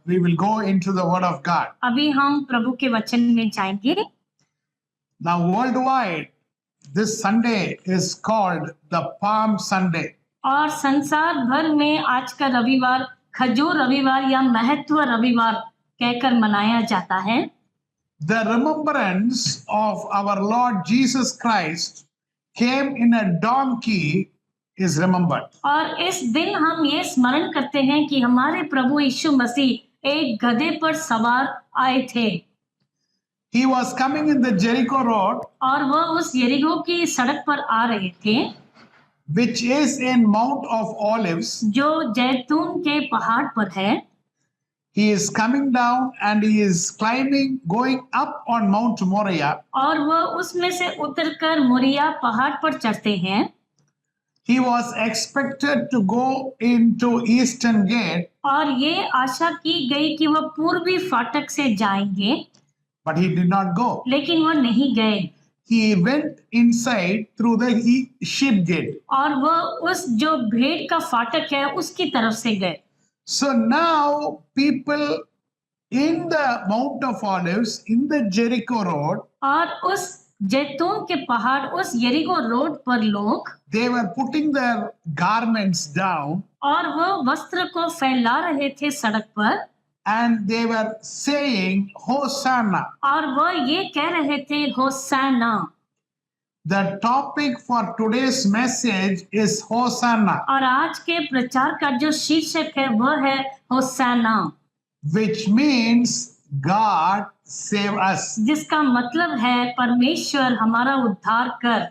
we will go into the Word of God. अभी हम प्रभु के वचन में जाएंगे। Now, worldwide, this Sunday is called the Palm Sunday. और संसार भर में आज का रविवार खजूर रविवार या महत्व रविवार कहकर मनाया जाता है। The remembrance of our Lord Jesus Christ came in a donkey is remembered. और इस दिन हम ये स्मरण करते हैं कि हमारे प्रभु यीशु मसीह एक गधे पर सवार आए थे। He was coming in the Jericho road, और वह उस यरीहो की सड़क पर आ रहे थे, which is in Mount of Olives. जो जैतून के पहाड़ पर है। He is coming down and he is climbing, going up on Mount Moriah. और वह उसमें से उतरकर मोरिया पहाड़ पर चढ़ते हैं। He was expected to go into Eastern Gate, और ये आशा की गई कि वह पूर्वी फाटक से जाएंगे, but he did not go. लेकिन वह नहीं गए। He went inside through the sheep gate. और वह उस जो भेड़ का फाटक है उसकी तरफ से गए। So now people in the Mount of Olives, in the Jericho road, और उस जैतून के पहाड़ उस यरीहो रोड पर लोग, they were putting their garments down और वह वस्त्र को फैला रहे थे सड़क पर, and they were saying Hosanna. और वह ये कह रहे थे होसाना। The topic for today's message is Hosanna, और आज के प्रचार का जो शीर्षक है वह है होसाना, which means God save us. जिसका मतलब है परमेश्वर हमारा उद्धार कर।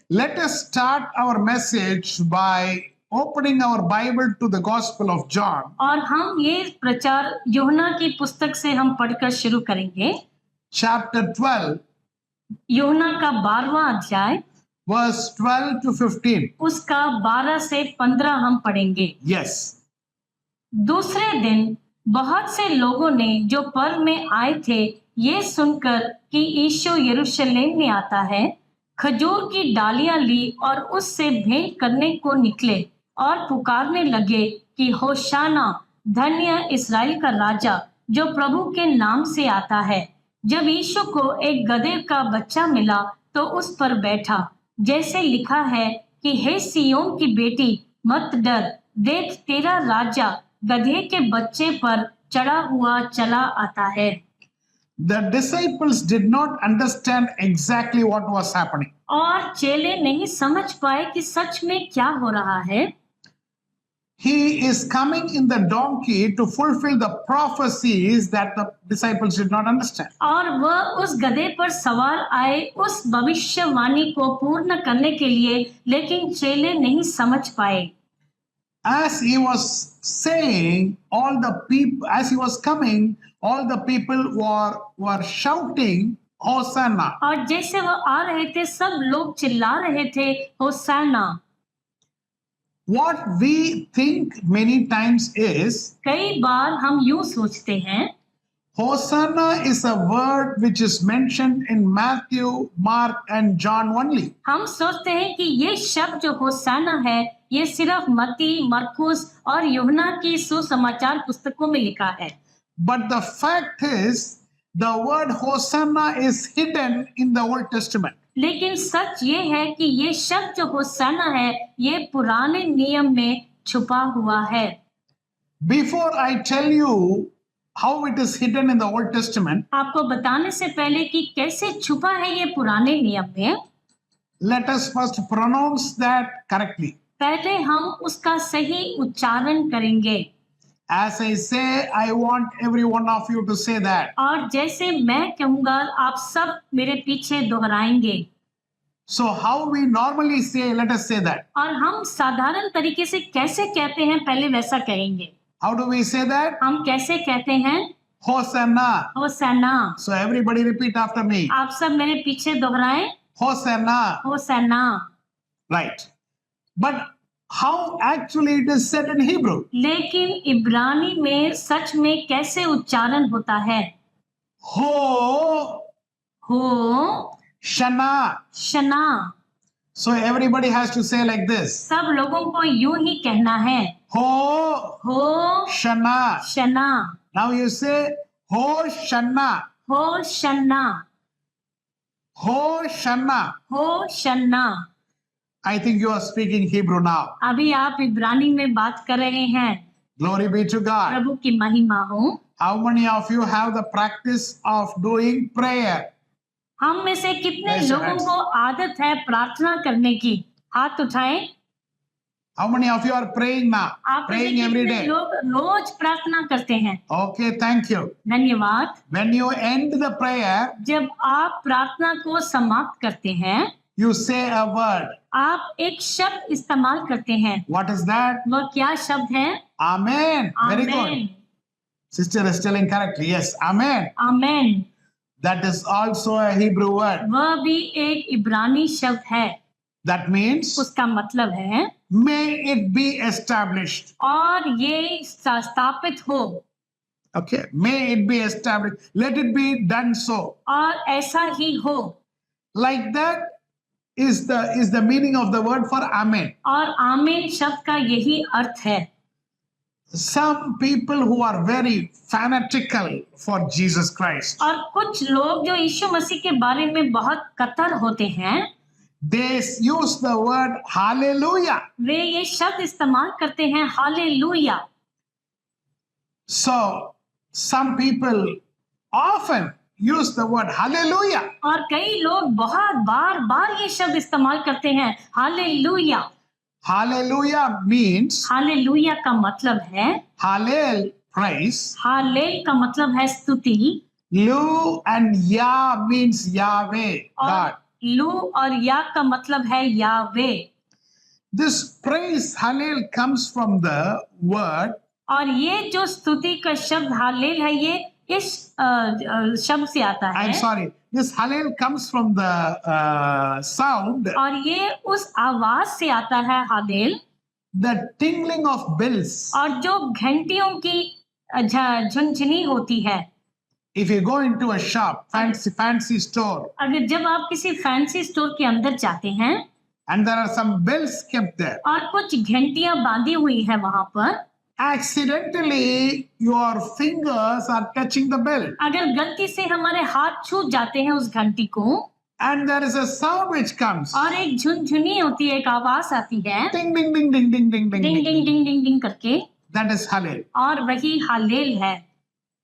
Let us start our message by opening our Bible to the Gospel of John, और हम ये प्रचार यूहन्ना की पुस्तक से हम पढ़कर शुरू करेंगे। chapter 12, यूहन्ना का 12वां अध्याय verse 12 to 15. उसका 12 से 15 हम पढ़ेंगे। Yes. दूसरे दिन बहुत से लोगों ने जो पर्व में आए थे ये सुनकर कि यीशु यरूशलेम में आता है, खजूर की डालियां ली और उससे भेंट करने को निकले और पुकारने लगे कि होशाना, धन्य इस्राएल का राजा जो प्रभु के नाम से आता है। जब यीशु को एक गधे का बच्चा मिला तो उस पर बैठा, जैसे लिखा है कि हे सिय्योन की बेटी मत डर, देख तेरा राजा गधे के बच्चे पर चढ़ा हुआ चला आता है। The disciples did not understand exactly what was happening. और चेले नहीं समझ पाए कि सच में क्या हो रहा है। He is coming in the donkey to fulfill the prophecies that the disciples did not understand. और वह उस गधे पर सवार आए उस भविष्यवाणी को पूर्ण करने के लिए, लेकिन चेले नहीं समझ पाए। As he was saying, as he was coming, all the people were shouting, Hosanna. और जैसे वह आ रहे थे सब लोग चिल्ला रहे थे होसाना। What we think many times is, कई बार हम यूं सोचते हैं, Hosanna is a word which is mentioned in Matthew, Mark and John only. हम सोचते हैं कि ये शब्द जो होसाना है ये सिर्फ मत्ती, मरकुस और यूहन्ना की सुसमाचार पुस्तकों में लिखा है। But the fact is, the word Hosanna is hidden in the Old Testament. लेकिन सच ये है कि ये शब्द जो होसाना है ये पुराने नियम में छुपा हुआ है। Before I tell you how it is hidden in the Old Testament, आपको बताने से पहले कि कैसे छुपा है ये पुराने नियम में, let us first pronounce that correctly. पहले हम उसका सही उच्चारण करेंगे। As I say, I want every one of you to say that. और जैसे मैं कहूँगा आप सब मेरे पीछे दोहराएंगे। So how we normally say, let us say that. और हम साधारण तरीके से कैसे कहते हैं पहले वैसा कहेंगे। How do we say that? हम कैसे कहते हैं? Hosanna. होसाना। So everybody repeat after me. आप सब मेरे पीछे दोहराएं। Hosanna. होसाना। Right. But how actually it is said in Hebrew? लेकिन इब्रानी में सच में कैसे उच्चारण होता है? Ho Shana. शना। So everybody has to say like this. सब लोगों को यूं ही कहना है। Ho हो Shana. शना। Now you say Hosanna. होशन्ना, Hosanna. होशन्ना। I think you are speaking Hebrew now. अभी आप इब्रानी में बात कर रहे हैं। Glory be to God. प्रभु की महिमा हो। How many of you have the practice of doing prayer? हम में से कितने Raise your लोगों hands. को आदत है प्रार्थना करने की? हाथ उठाएं। How many of you are praying now? आप में से Praying every कितने day. लोग रोज प्रार्थना करते हैं? Okay, thank you. धन्यवाद। When you end the prayer, जब आप प्रार्थना को समाप्त करते हैं, you say a word. आप एक शब्द इस्तेमाल करते हैं। What is that? वह क्या शब्द है? Amen. Very good. Amen. Sister is telling correctly. Yes, Amen. Amen. That is also a Hebrew word. वह भी एक इब्रानी शब्द है। That means, उसका मतलब है may it be established. और ये स्थापित हो, Okay, may it be established. Let it be done so. और ऐसा ही हो। Like that is the meaning of the word for Amen. और आमीन शब्द का यही अर्थ है। Some people who are very fanatical for Jesus Christ, और कुछ लोग जो यीशु मसीह के बारे में बहुत कट्टर होते हैं, they use the word hallelujah. वे ये शब्द इस्तेमाल करते हैं hallelujah. So some people often use the word hallelujah. और कई लोग बहुत बार ये शब्द इस्तेमाल करते हैं हालेलुया। Hallelujah means हालेलुया का मतलब है, hallel, praise. हालेल का मतलब है स्तुति, Lu and Yah means Yahweh, God. और लू और या का मतलब है यावे। This praise hallel comes from the word, और ये जो स्तुति का शब्द हालेल है, ये इस शब्द से आता है। I'm sorry, this hallel comes from the sound, और ये उस आवाज से आता है हालेल, the tingling of bells. और जो घंटियों की झुनझुनी होती है। If you go into a shop, fancy store, अगर जब आप किसी फैंसी स्टोर के अंदर जाते हैं and there are some bells kept there, और कुछ घंटियां बांधी हुई है वहां पर, accidentally your fingers are touching the bell, अगर गलती से हमारे हाथ छू जाते हैं उस घंटी को, and there is a sound which comes, और एक झुनझुनी होती है, एक आवाज आती है, ding ding ding ding ding ding ding डिंग ding, डिंग डिंग डिंग डिंग करके, that is hallel. और वही हालेल है।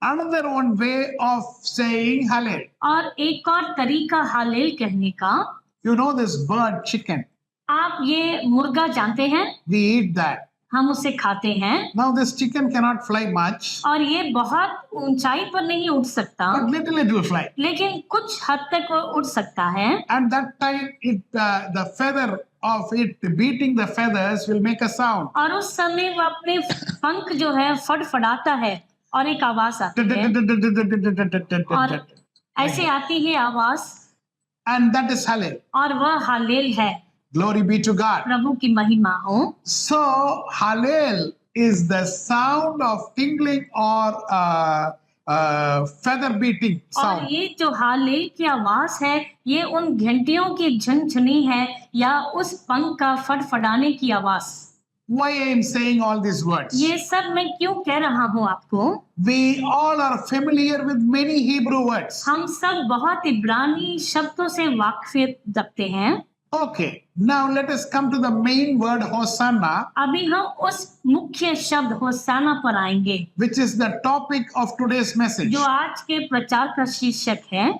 Another one way of saying hallel, और एक और तरीका हालेल कहने का, you know this bird chicken, आप ये मुर्गा जानते हैं, we eat that. हम उसे खाते हैं, Now this chicken cannot fly much, और ये बहुत ऊंचाई पर नहीं उड़ सकता, but little it will fly. लेकिन कुछ हद तक वो उड़ सकता है। And that time the feather of it beating the feathers will make a sound. और उस समय वो अपने पंख जो है फड़फड़ाता है और एक आवाज आती है, और ऐसे आती है आवाज, And that is hallel. और वह हालेल है। Glory be to God. प्रभु की महिमा हो। So hallel is the sound of tingling or feather beating और sound. ये जो हालेल की आवाज है, ये उन घंटियों की झुनझुनी है या उस पंख का फड़फड़ाने की आवाज। Why I am saying all these words? ये सब मैं क्यों कह रहा हूँ आपको? We all are familiar with many Hebrew words. हम सब बहुत इब्रानी शब्दों से वाकिफ रखते हैं। Okay, now let us come to the main word Hosanna, अभी हम उस मुख्य शब्द होसाना पर आएंगे, which is the topic of today's message. जो आज के प्रचार का शीर्षक है।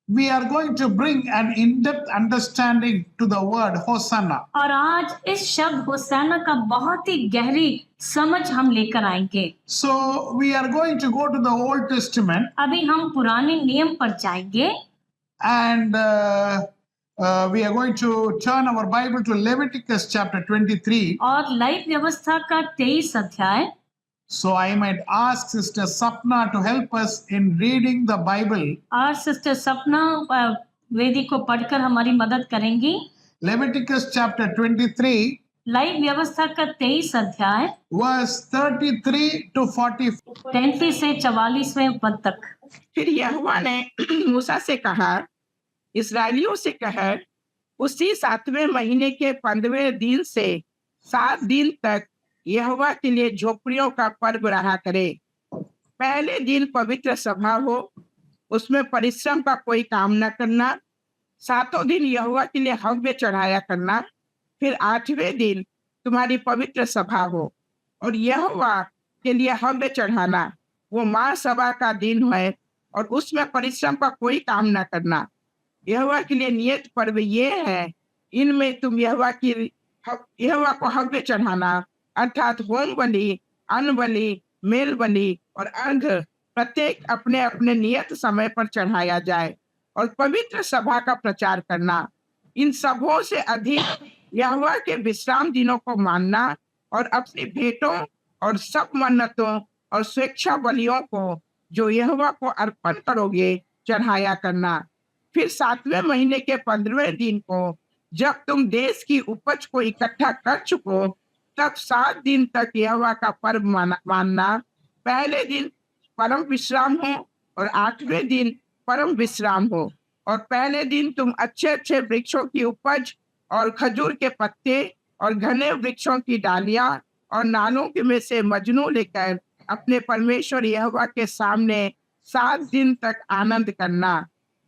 We are going to bring an in-depth understanding to the word Hosanna. और आज इस शब्द होसाना का बहुत ही गहरी समझ हम लेकर आएंगे। So we are going to go to the Old Testament, अभी हम पुराने नियम पर जाएंगे, and we are going to turn our Bible to Leviticus chapter 23. और लय व्यवस्था का 23 अध्याय। So I might ask Sister Sapna to help us in reading the Bible. और सिस्टर सपना वेदी को पढ़कर हमारी मदद करेंगी। Leviticus chapter 23, लय व्यवस्था का 23 अध्याय verse 33 to 44. 33 से 44वें पद तक। फिर यहोवा ने मूसा से कहा, इस्राएलियों से कह, उसी 7वें महीने के 15वें दिन से 7 दिन तक यहोवा के लिए झोपड़ियों का पर्व रहा करे। पहले दिन पवित्र सभा हो, उसमें परिश्रम का कोई काम न करना। 7 दिन यहोवा के लिए हव्य चढ़ाया करना। फिर 8वें दिन तुम्हारी पवित्र सभा हो और यहोवा के लिए हव्य चढ़ाना। वो महासभा का दिन है और उसमें परिश्रम का कोई काम न करना। यहोवा के लिए नियत पर्व ये है, इनमें तुम यहोवा को हव्य चढ़ाना, अर्थात होम बलि, अन्न बलि, मेल बलि और अर्घ प्रत्येक अपने अपने नियत समय पर चढ़ाया जाए और पवित्र सभा का प्रचार करना। इन सबों से अधिक यहोवा के विश्राम दिनों को मानना और अपनी भेंटों और सब मन्नतों और स्वेच्छा बलियों को जो यहोवा को अर्पण करोगे चढ़ाया करना। फिर 7वें महीने के 15वें दिन को जब तुम देश की उपज को इकट्ठा कर चुको, तब 7 दिन तक यहोवा का पर्व मानना। पहले दिन परम विश्राम हो और 8वें दिन परम विश्राम हो। और पहले दिन तुम अच्छे अच्छे वृक्षों की उपज और खजूर के पत्ते और घने वृक्षों की डालियां और नालों के में से मजनू लेकर अपने परमेश्वर यहोवा के सामने 7 दिन तक आनंद करना।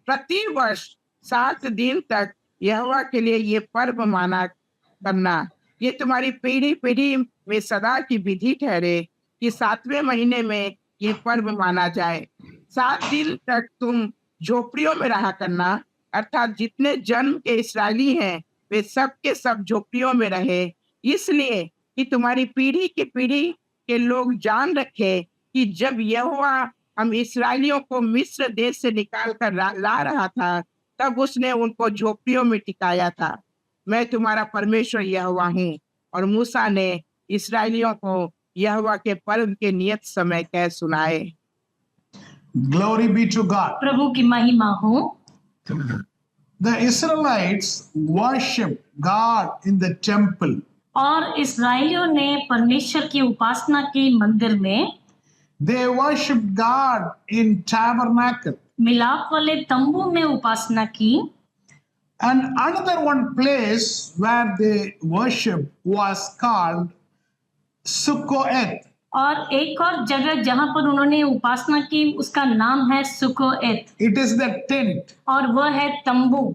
प्रति वर्ष 7 दिन तक यहोवा के लिए ये पर्व माना करना। ये तुम्हारी पीढ़ी पीढ़ी में सदा की विधि ठहरे कि 7वें महीने में ये पर्व माना जाए। 7 दिन तक तुम झोपड़ियों में रहा करना, अर्थात जितने जन्म के इस्राएली हैं वे सब के सब झोपड़ियों में रहे, इसलिए कि तुम्हारी पीढ़ी की पीढ़ी के लोग जान रखे कि जब यहोवा हम इस्राएलियों को मिस्र देश से निकाल कर ला रहा था, तब उसने उनको झोपड़ियों में टिकाया था। मैं तुम्हारा परमेश्वर यहोवा हूँ। और मूसा ने इस्राएलियों को यहोवा के पर्व के नियत समय कह सुनाए। Glory be to God. प्रभु की महिमा हो। The Israelites worshiped God in the temple. और इस्राएलियों ने परमेश्वर की उपासना की मंदिर में। They worshiped God in tabernacle. मिलाप वाले तंबू में उपासना की। And another one place where they worshiped was called Sukkoeth. और एक और जगह जहां पर उन्होंने उपासना की उसका नाम है सुकोएत। It is the tent. और वह है तंबू।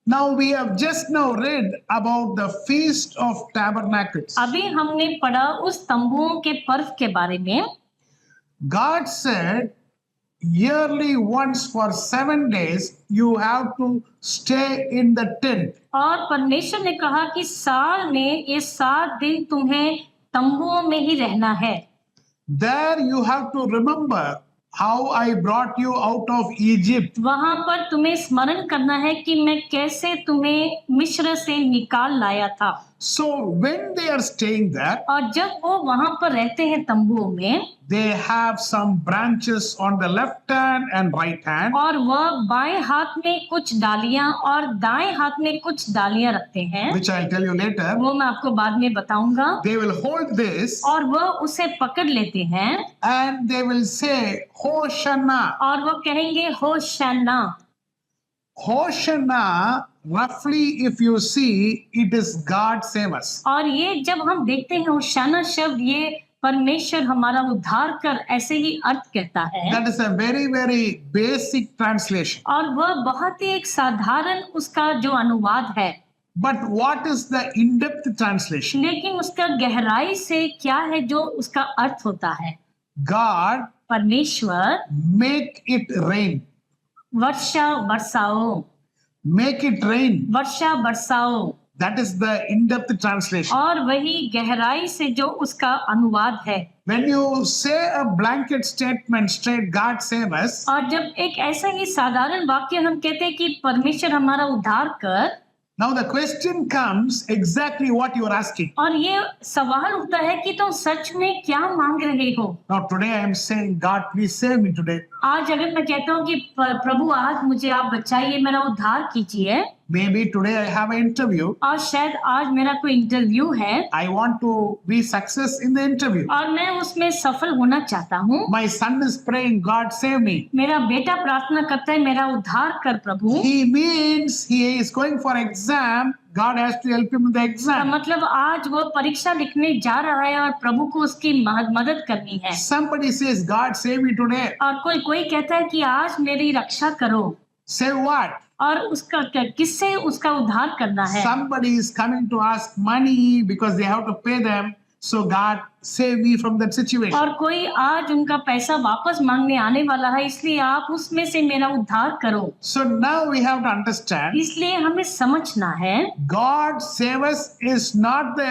Now we have just now read about the Feast of Tabernacles. अभी हमने पढ़ा उस तंबुओं के पर्व के बारे में। God said, yearly once for 7 days you have to stay in the tent. और परमेश्वर ने कहा कि साल में ये 7 दिन तुम्हें तंबुओं में ही रहना है। There you have to remember how I brought you out of Egypt. वहां पर तुम्हें स्मरण करना है कि मैं कैसे तुम्हें मिस्र से निकाल लाया था। So when they are staying there, और जब वो वहां पर रहते हैं तंबुओं में, they have some branches on the left hand and right hand. और वह बाएं हाथ में कुछ डालियां और दाएं हाथ में कुछ डालियां रखते हैं, Which I'll tell you later. वो मैं आपको बाद में बताऊंगा। They will hold this और वह उसे पकड़ लेते हैं and they will say Hosanna. और वो कहेंगे होशाना। Hosanna, roughly if you see, it is God save us. और ये जब हम देखते हैं होशाना शब्द, ये परमेश्वर हमारा उद्धार कर, ऐसे ही अर्थ कहता है। That is a very, very basic translation. और वह बहुत ही एक साधारण उसका जो अनुवाद है। But what is the in-depth translation? लेकिन उसका गहराई से क्या है जो उसका अर्थ होता है? God, परमेश्वर make it rain. Varsha बरसाओ, Make it rain. Varsha बरसाओ। That is the in-depth translation. और वही गहराई से जो उसका अनुवाद है। When you say a blanket statement straight, God save us, और जब एक ऐसा ही साधारण वाक्य हम कहते हैं कि परमेश्वर हमारा उद्धार कर, now the question comes exactly what you are asking. और ये सवाल उठता है कि तुम सच में क्या मांग रहे हो? Now today I am saying, God, please save me today. आज अगर मैं कहता हूँ कि प्रभु आज मुझे आप बचाइए, मेरा उद्धार कीजिए, Maybe today I have an interview. और शायद आज मेरा कोई इंटरव्यू है I want to be success in the interview. और मैं उसमें सफल होना चाहता हूँ। My son is praying, God save me. मेरा बेटा प्रार्थना करता है, मेरा उद्धार कर प्रभु। He means he is going for exam. God has to help him in the exam. मतलब आज वो परीक्षा लिखने जा रहा है और प्रभु को उसकी मदद करनी है। Somebody says, God save me today. और कोई कहता है कि आज मेरी रक्षा करो। Save what? और उसका किससे उसका उद्धार करना है? Somebody is coming to ask money because they have to pay them. So God save me from that situation. और कोई आज उनका पैसा वापस मांगने आने वाला है, इसलिए आप उसमें से मेरा उद्धार करो। So now we have to understand, इसलिए हमें समझना है God save us is not the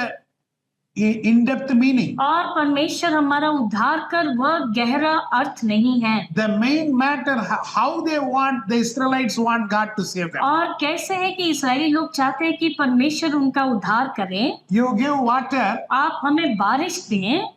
in-depth meaning. और परमेश्वर हमारा उद्धार कर वह गहरा अर्थ नहीं है। The main matter how they want, the Israelites want God to save them. और कैसे है कि इस्राएली लोग चाहते हैं कि परमेश्वर उनका उद्धार करे। You give water, आप हमें बारिश दें,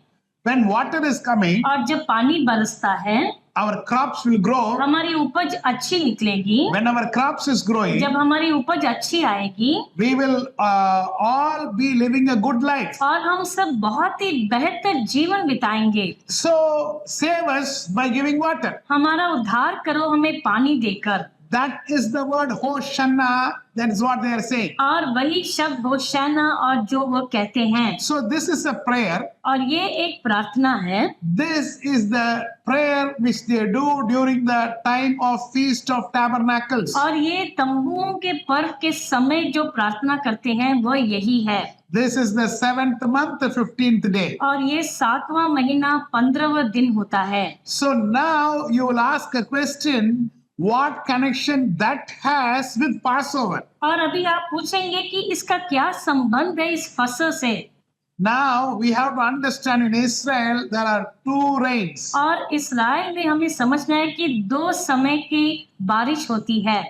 when water is coming, और जब पानी बरसता है our crops will grow. हमारी उपज अच्छी निकलेगी। When our crops is growing, जब हमारी उपज अच्छी आएगी we will all be living a good life. और हम सब बहुत ही बेहतर जीवन बिताएंगे। So save us by giving water. हमारा उद्धार करो हमें पानी देकर। That is the word Hosanna. That is what they are saying. और वही शब्द होशाना और जो वो कहते हैं। So this is a prayer. और ये एक प्रार्थना है। This is the prayer which they do during the time of Feast of Tabernacles. और ये तंबुओं के पर्व के समय जो प्रार्थना करते हैं वो यही है। This is the 7th month, the 15th day. और ये 7वां महीना 15वां दिन होता है। So now you will ask a question, what connection that has with Passover? और अभी आप पूछेंगे कि इसका क्या संबंध है इस फसल से। Now we have to understand, in Israel there are two rains. और इस्राएल में हमें समझना है कि दो समय की बारिश होती है।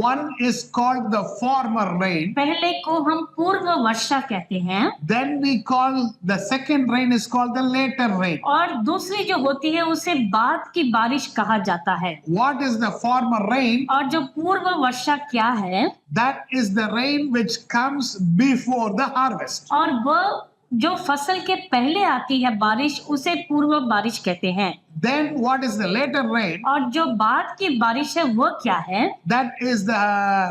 One is called the former rain. पहले को हम पूर्व वर्षा कहते हैं। Then we call the second rain is called the later rain. और दूसरी जो होती है उसे बाद की बारिश कहा जाता है। What is the former rain? और जो पूर्व वर्षा क्या है? That is the rain which comes before the harvest. और वह जो फसल के पहले आती है बारिश उसे पूर्व बारिश कहते हैं। Then what is the later rain? और जो बाद की बारिश है वो क्या है? That is the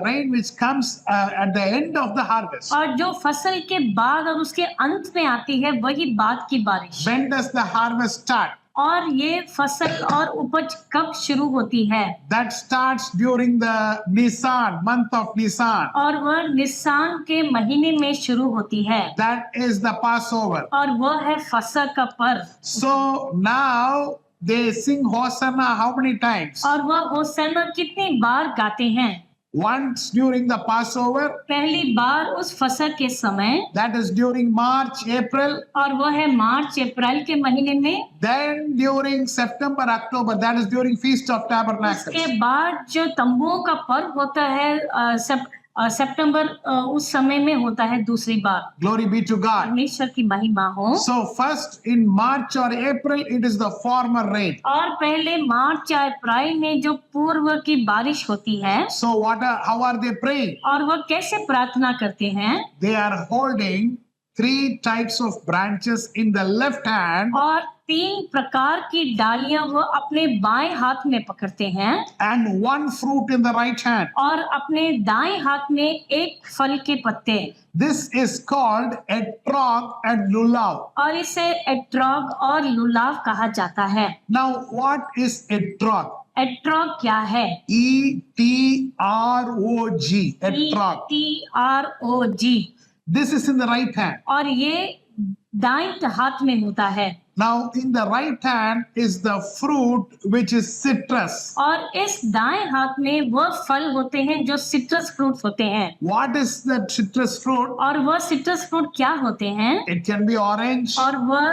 rain which comes at the end of the harvest. और जो फसल के बाद और उसके अंत में आती है वही बाद की बारिश। When does the harvest start? और ये फसल और उपज कब शुरू होती है? That starts during the Nisan, month of Nisan. और वह निसान के महीने में शुरू होती है। That is the Passover. और वह है फसह का पर्व। So now they sing Hosanna how many times? और वह होशाना कितनी बार गाते हैं? Once during the Passover. पहली बार उस फसह के समय। That is during March, April. और वह है मार्च अप्रैल के महीने में। Then during September, October, that is during Feast of Tabernacles. उसके बाद जो तंबुओं का पर्व होता है सितंबर उस समय में होता है दूसरी बार। Glory be to God. परमेश्वर की महिमा हो। So first in March or April, it is the former rain. और पहले मार्च या अप्रैल में जो पूर्व की बारिश होती है। So how are they praying? और वह कैसे प्रार्थना करते हैं? They are holding 3 types of branches in the left hand. और 3 प्रकार की डालियां वो अपने बाएं हाथ में पकड़ते हैं। And 1 fruit in the right hand. और अपने दाएं हाथ में एक फल के पत्ते। This is called etrog and lulav. और इसे एट्रोग और लुलाव कहा जाता है। Now what is etrog? एट्रोग क्या है? E-T-R-O-G. Etrog. ETROG। This is in the right hand. और ये दाएं हाथ में होता है। Now in the right hand is the fruit which is citrus. और इस दाएं हाथ में वह फल होते हैं जो सिट्रस फ्रूट होते हैं। What is the citrus fruit? और वह सिट्रस फ्रूट क्या होते हैं? It can be orange और वह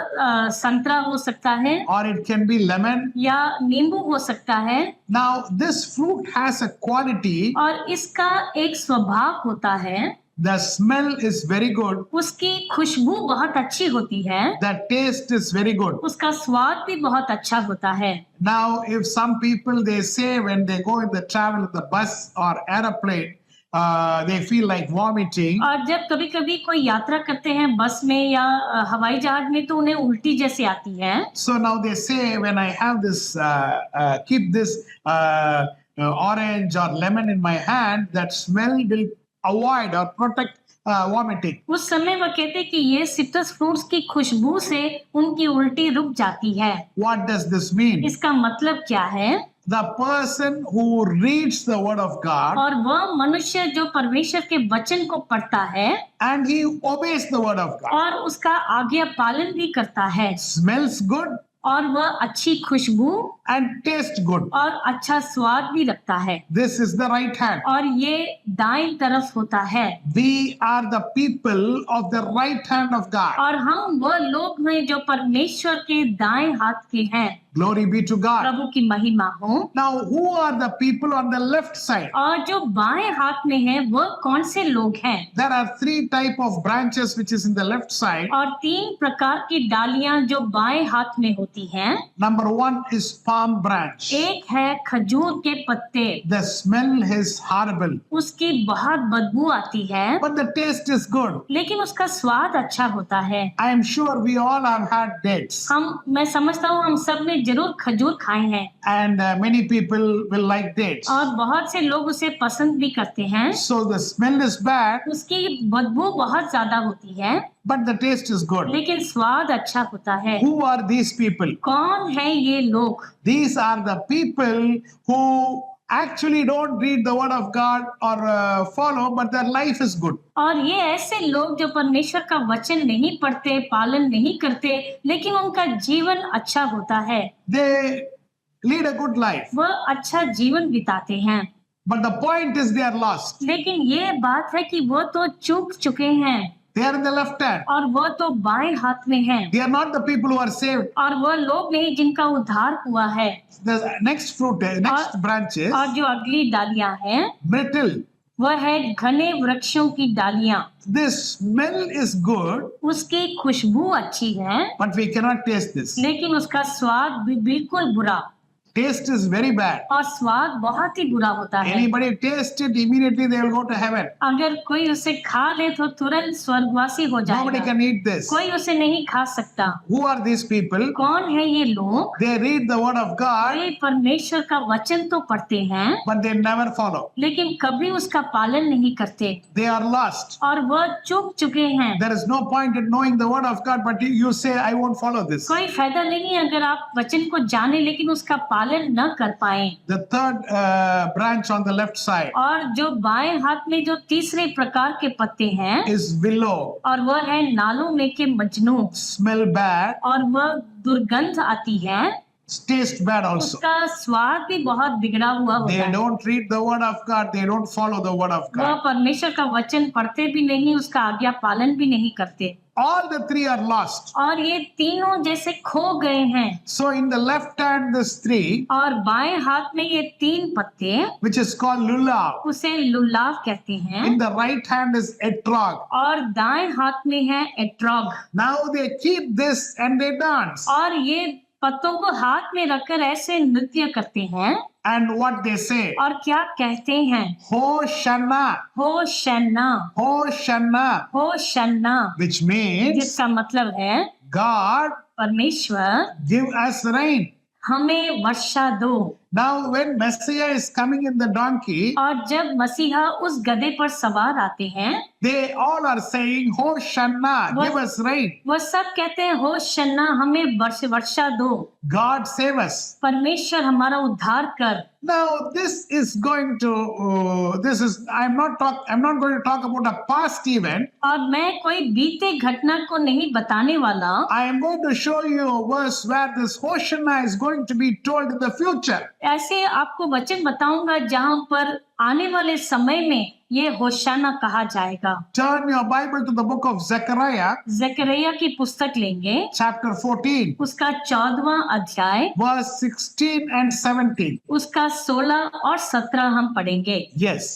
संतरा हो सकता है or it can be lemon. या नींबू हो सकता है। Now this fruit has a quality. और इसका एक स्वभाव होता है। The smell is very good. उसकी खुशबू बहुत अच्छी होती है। The taste is very good. उसका स्वाद भी बहुत अच्छा होता है। Now if some people they say when they go in the travel in the bus or aeroplane, they feel like vomiting. और जब कभी-कभी कोई यात्रा करते हैं बस में या हवाई जहाज में तो उन्हें उल्टी जैसे आती है। So now they say when I have this keep this orange or lemon in my hand, that smell will avoid or protect vomiting. उस समय वह कहते कि ये सिट्रस फ्रूट्स की खुशबू से उनकी उल्टी रुक जाती है। What does this mean? इसका मतलब क्या है? The person who reads the word of God और वह मनुष्य जो परमेश्वर के वचन को पढ़ता है and he obeys the word of God, और उसका आज्ञा पालन भी करता है smells good और वह अच्छी खुशबू and tastes good. और अच्छा स्वाद भी रखता है This is the right hand. और ये दाईं तरफ होता है। We are the people of the right hand of God. और हम वह लोग हैं जो परमेश्वर के दाएं हाथ के हैं। Glory be to God. प्रभु की महिमा हो। Now, who are the people on the left side? और जो बाएं हाथ में है वह कौन से लोग हैं? There are three type of branches which is in the left side. और 3 प्रकार की डालियां जो बाएं हाथ में होती हैं। Number one is palm branch. एक है खजूर के पत्ते, The smell is horrible, उसकी बहुत बदबू आती है but the taste is good. लेकिन उसका स्वाद अच्छा होता है। I am sure we all have had dates, मैं समझता हूँ हम सब ने जरूर खजूर खाए हैं and many people will like dates. और बहुत से लोग उसे पसंद भी करते हैं। So the smell is bad, उसकी बदबू बहुत ज्यादा होती है but the taste is good. लेकिन स्वाद अच्छा होता है। Who are these people? कौन है ये लोग? These are the people who actually don't read the word of God or follow, but their life is good. और ये ऐसे लोग जो परमेश्वर का वचन नहीं पढ़ते, पालन नहीं करते, लेकिन उनका जीवन अच्छा होता है। They lead a good life, वह अच्छा जीवन बिताते हैं। but the point is they are lost. लेकिन ये बात है कि वो तो चूक चुके हैं They are in the left hand. और वो तो बाएं हाथ में हैं They are not the people who are saved. और वो लोग नहीं जिनका उद्धार हुआ है। The next fruit, next branch is और जो अगली डालियां हैं myrtle. वह है घने वृक्षों की डालियां। This smell is good, उसकी खुशबू अच्छी है but we cannot taste this. लेकिन उसका स्वाद भी बिल्कुल बुरा Taste is very bad. और स्वाद बहुत ही बुरा होता है। Anybody taste it, immediately they will go to heaven. अगर कोई उसे खा ले तो तुरंत स्वर्गवासी हो Nobody जाएगा। can eat this. कोई उसे नहीं खा सकता। Who are these people? कौन है ये लोग? They read the word of God, वे परमेश्वर का वचन तो पढ़ते हैं but they never follow. लेकिन कभी उसका पालन नहीं करते They are lost. और वह चूक चुके हैं। There is no point in knowing the word of God, but you say, I won't follow this. कोई फायदा नहीं है अगर आप वचन को जाने लेकिन उसका पालन न कर पाए। The third branch on the left side और जो बाएं हाथ में जो तीसरे प्रकार के पत्ते हैं is willow. और वह है नालों में के मजनू Smell bad, और वह दुर्गंध आती है। taste bad also. उसका स्वाद भी बहुत बिगड़ा हुआ होता They है। don't read the word of God, they don't follow the word of वह God. परमेश्वर का वचन पढ़ते भी नहीं, उसका आज्ञा पालन भी नहीं करते All the three are lost. और ये तीनों जैसे खो गए हैं। So in the left hand, this three, और बाएं हाथ में ये 3 पत्ते which is called lulav. उसे लुलाव कहते हैं In the right hand is etrog. और दाएं हाथ में है एट्रोग। Now they keep this and they dance. और ये पत्तों को हाथ में रखकर ऐसे नृत्य करते हैं And what they say, और क्या कहते हैं? Hosanna, होशन्ना, Hosanna, होशन्ना, which means जिसका मतलब है God परमेश्वर give us rain. हमें वर्षा दो। Now when Messiah is coming in the donkey, और जब मसीहा उस गधे पर सवार आते हैं they all are saying, Hosanna, What? give us rain. वह सब कहते हैं होशन्ना, हमें वर्षा दो, God save us. परमेश्वर हमारा उद्धार कर। Now this is going to, I'm not going to talk about a past event. और मैं कोई बीते घटना को नहीं बताने वाला। I am going to show you a verse where this Hosanna is going to be told in the future. ऐसे आपको वचन बताऊंगा जहां पर आने वाले समय में ये होशाना कहा जाएगा। Turn your Bible to the book of Zechariah, जकरिया की पुस्तक लेंगे, chapter 14, उसका 14वां अध्याय, verse 16 and 17. उसका 16 और 17 हम पढ़ेंगे। Yes.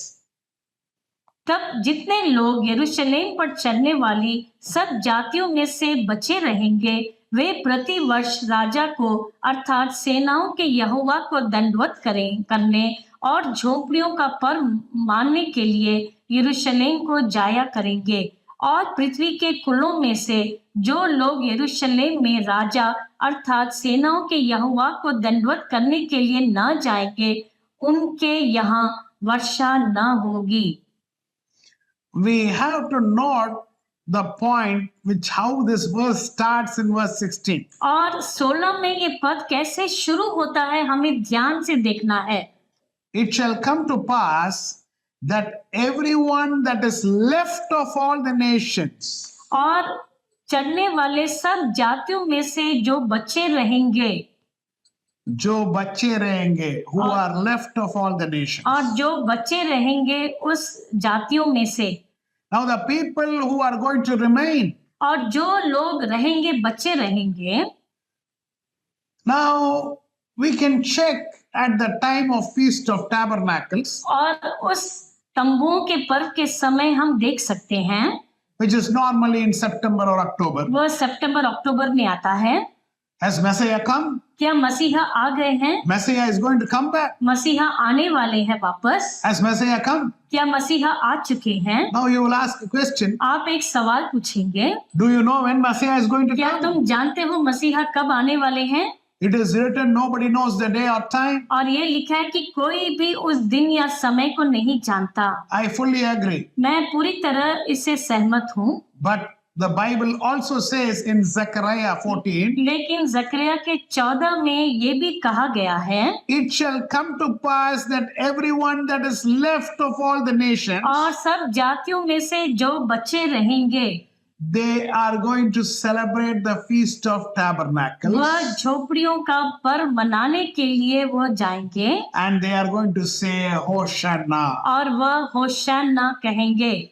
तब जितने लोग यरूशलेम पर चलने वाली सब जातियों में से बचे रहेंगे, वे प्रति वर्ष राजा को अर्थात सेनाओं के यहोवा को दंडवत करने और झोपड़ियों का पर्व मानने के लिए यरूशलेम को जाया करेंगे। और पृथ्वी के कुलों में से जो लोग यरूशलेम में राजा अर्थात सेनाओं के यहोवा को दंडवत करने के लिए न जाएंगे, उनके यहाँ वर्षा न होगी। we have to note the point which how this verse starts in verse 16. और 16 में ये पद कैसे शुरू होता है हमें ध्यान से देखना है। It shall come to pass that everyone that is left of all the nations, और चढ़ने वाले सब जातियों में से जो बचे रहेंगे, जो बच्चे रहेंगे, who are left of all the nations. और जो बचे रहेंगे उस जातियों में से, Now the people who are going to remain, और जो लोग रहेंगे बचे रहेंगे, now we can check at the time of Feast of Tabernacles, और उस तंबुओं के पर्व के समय हम देख सकते हैं, which is normally in September or October. वह सितंबर अक्टूबर में आता है। Has Messiah come? क्या मसीहा आ गए हैं? Messiah is going to come back. मसीहा आने वाले हैं वापस। Has Messiah come? क्या मसीहा आ चुके हैं? Now you will ask a question. आप एक सवाल पूछेंगे, Do you know when Messiah is going to क्या come? तुम जानते हो मसीहा कब आने वाले हैं? It is written, nobody knows the day or time. और ये लिखा है कि कोई भी उस दिन या समय को नहीं जानता। I fully agree. मैं पूरी तरह इससे सहमत हूँ, But the Bible also says in Zechariah 14, लेकिन जकरिया के 14 में ये भी कहा गया है, it shall come to pass that everyone that is left of all the nations, और सब जातियों में से जो बचे रहेंगे they are going to celebrate the Feast of Tabernacles, वह झोपड़ियों का पर्व मनाने के लिए वो जाएंगे and they are going to say Hosanna. और वह होशाना कहेंगे।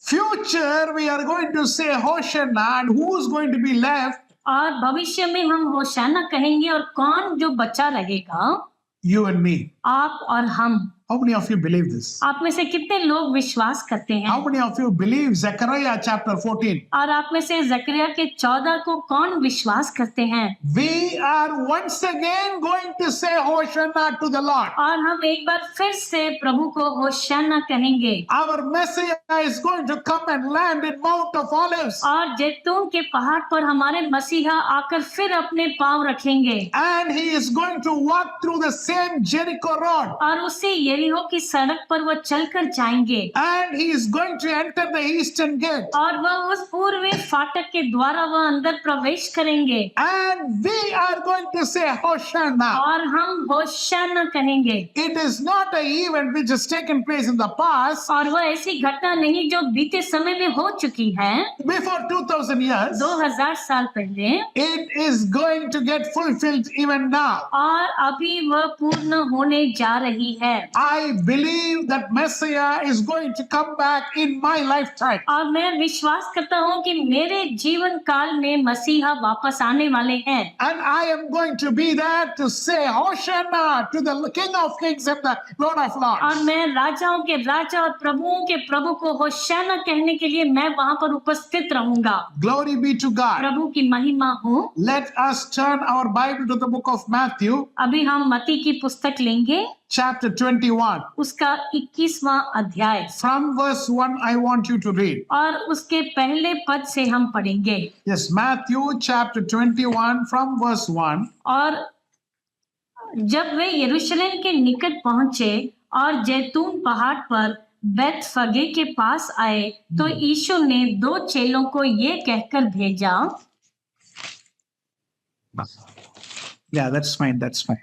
Future, we are going to say Hosanna, and who's going to be left? और भविष्य में हम होशाना कहेंगे, और कौन जो बचा रहेगा? You and me. आप और हम। How many of you believe this? आप में से कितने लोग विश्वास करते हैं? How many of you believe Zechariah chapter 14? और आप में से जकरिया के 14 को कौन विश्वास करते हैं? We are once again going to say Hosanna to the Lord. और हम एक बार फिर से प्रभु को होशाना कहेंगे। Our Messiah is going to come and land in Mount of Olives. और जैतून के पहाड़ पर हमारे मसीहा आकर फिर अपने पांव रखेंगे, And he is going to walk through the same Jericho road. और उसी यरीहो की सड़क पर वह चलकर जाएंगे, And he is going to enter the eastern gate. और वह उस पूर्वी फाटक के द्वारा वह अंदर प्रवेश करेंगे, And we are going to say Hosanna. और हम होशाना कहेंगे। It is not an event which has taken place in the past. और वह ऐसी घटना नहीं जो बीते समय में हो चुकी है, Before 2000 years, 2000 साल पहले, it is going to get fulfilled even now. और अभी वह पूर्ण होने जा रही है। I believe that Messiah is going to come back in my lifetime. और मैं विश्वास करता हूँ कि मेरे जीवन काल में मसीहा वापस आने वाले हैं, And I am going to be there to say Hosanna to the King of Kings and the Lord of और Lords. मैं राजाओं के राजा और प्रभुओं के प्रभु को होशाना कहने के लिए मैं वहां पर उपस्थित रहूंगा। Glory be to God. प्रभु की महिमा हो। Let us turn our Bible to the book of Matthew, अभी हम मत्ती की पुस्तक लेंगे, chapter 21. उसका 21वां अध्याय, From verse 1, I want you to read. और उसके पहले पद से हम पढ़ेंगे। Yes, Matthew chapter 21 from verse 1. और जब वे यरूशलेम के निकट पहुंचे और जैतून पहाड़ पर बैतफगे के पास आए, तो यीशु ने 2 चेलों को ये कहकर भेजा। Yeah, that's fine. That's fine.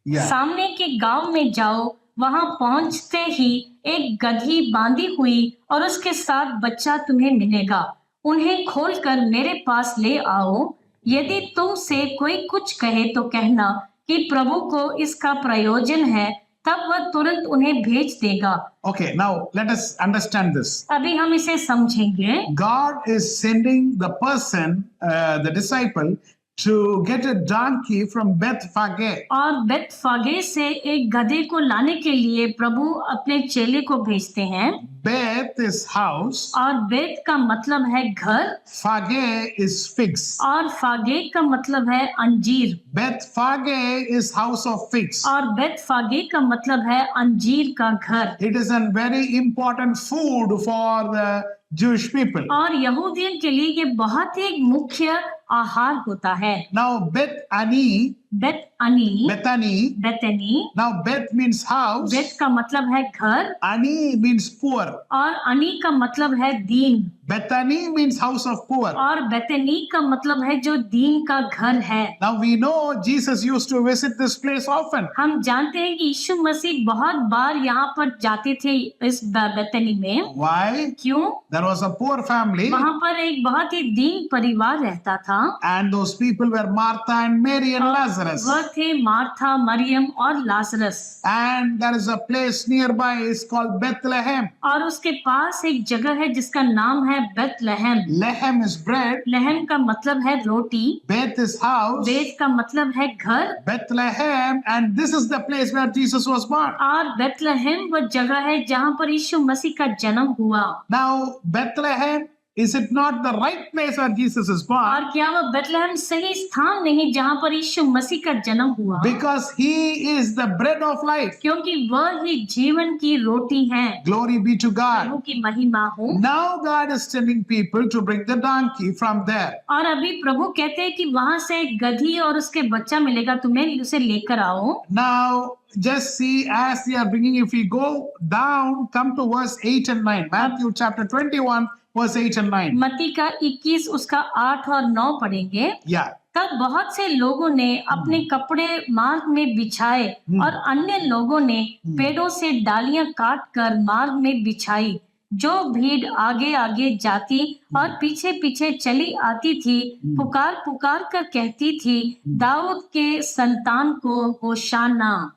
Yeah. सामने के गांव में जाओ, वहां पहुंचते ही एक गधी बांधी हुई और उसके साथ बच्चा तुम्हें मिलेगा, उन्हें खोलकर मेरे पास ले आओ। यदि तुमसे कोई कुछ कहे तो कहना कि प्रभु को इसका प्रयोजन है, तब वह तुरंत उन्हें भेज देगा। Okay, now let us understand this. अभी हम इसे समझेंगे। God is sending the person, the disciple, to get a donkey from Bethphage. और बेतफगे से एक गधे को लाने के लिए प्रभु अपने चेले को भेजते हैं। Beth is house, और बेत का मतलब है घर, Phage is figs. और फागे का मतलब है अंजीर, Bethphage is house of figs. और बेतफगे का मतलब है अंजीर का घर। It is a very important food for the Jewish people. और यहूदियों के लिए ये बहुत ही मुख्य आहार होता है। Now Bethany, बेतअनी, Bethany. बेतनी, Now Beth means house. बेत का मतलब है घर Ani means poor. और अनी का मतलब है दीन Bethany means house of poor. और बेतनी का मतलब है जो दीन का घर है। Now we know Jesus used to visit this place often. हम जानते हैं कि यीशु मसीह बहुत बार यहाँ पर जाते थे इस बेतनी में। Why? क्यों? There was a poor family, वहाँ पर एक बहुत ही दीन परिवार रहता था and those people were Martha and Mary and Lazarus. वह थे मार्था, मरियम और Lazarus. And there is a place nearby, it's called Bethlehem. और उसके पास एक जगह है जिसका नाम है बेतलहम। Lehem is bread, लहम का मतलब है रोटी, Beth is house, बेत का मतलब है घर Bethlehem, and this is the place where Jesus was born. और बेतलहम वह जगह है जहाँ पर यीशु मसीह का जन्म हुआ। Now, Bethlehem, is it not the right place where Jesus is born? और क्या वह बेतलहम सही स्थान नहीं जहाँ पर यीशु मसीह का जन्म हुआ? Because he is the bread of life. क्योंकि वह ही जीवन की रोटी है। Glory be to God. प्रभु की महिमा हो। Now God is telling people to bring the donkey from there. और अभी प्रभु कहते हैं कि वहां से एक गधी और उसके बच्चा मिलेगा, तुम्हें उसे लेकर आओ। Now, just see as we are bringing, if we go down, come to verse 8 and 9. Matthew chapter 21, verse 8 and 9. मत्ती का 21 उसका 8 और 9 पढ़ेंगे। Yeah. तब बहुत से लोगों ने अपने कपड़े मार्ग में बिछाए और अन्य लोगों ने पेड़ों से डालियां काट कर मार्ग में बिछाई। जो भीड़ आगे आगे जाती और पीछे पीछे चली आती थी, पुकार पुकार कर कहती थी, दाऊद के संतान को होशाना।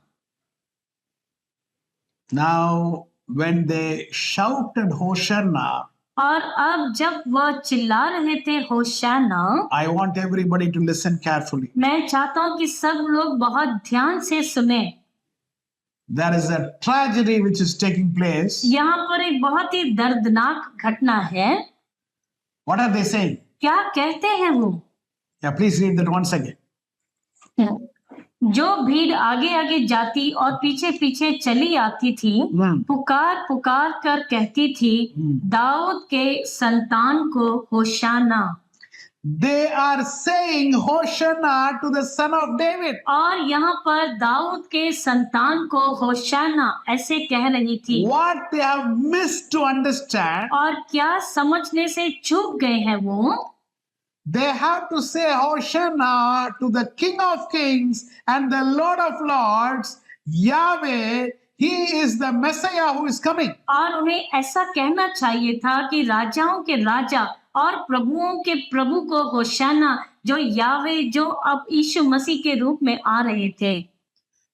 Now, when they shouted Hosanna, और अब जब वह चिल्ला रहे थे होशाना, I want everybody to listen carefully. मैं चाहता हूँ कि सब लोग बहुत ध्यान से सुने। There is a tragedy which is taking place. यहाँ पर एक बहुत ही दर्दनाक घटना है। What are they saying? क्या कहते हैं वो? Yeah, please read that once again. जो भीड़ आगे आगे जाती और पीछे पीछे चली आती थी, पुकार पुकार कर कहती थी, दाऊद के संतान को होशाना। They are saying Hosanna to the son of David. और यहाँ पर दाऊद के संतान को होशाना ऐसे कह रही थी। What they have missed to understand, और क्या समझने से चूक गए हैं वो? they have to say Hosanna to the King of Kings and the Lord of Lords, Yahweh. He is the Messiah who is coming. और उन्हें ऐसा कहना चाहिए था कि राजाओं के राजा और प्रभुओं के प्रभु को होशाना, जो यावे, जो अब यीशु मसीह के रूप में आ रहे थे।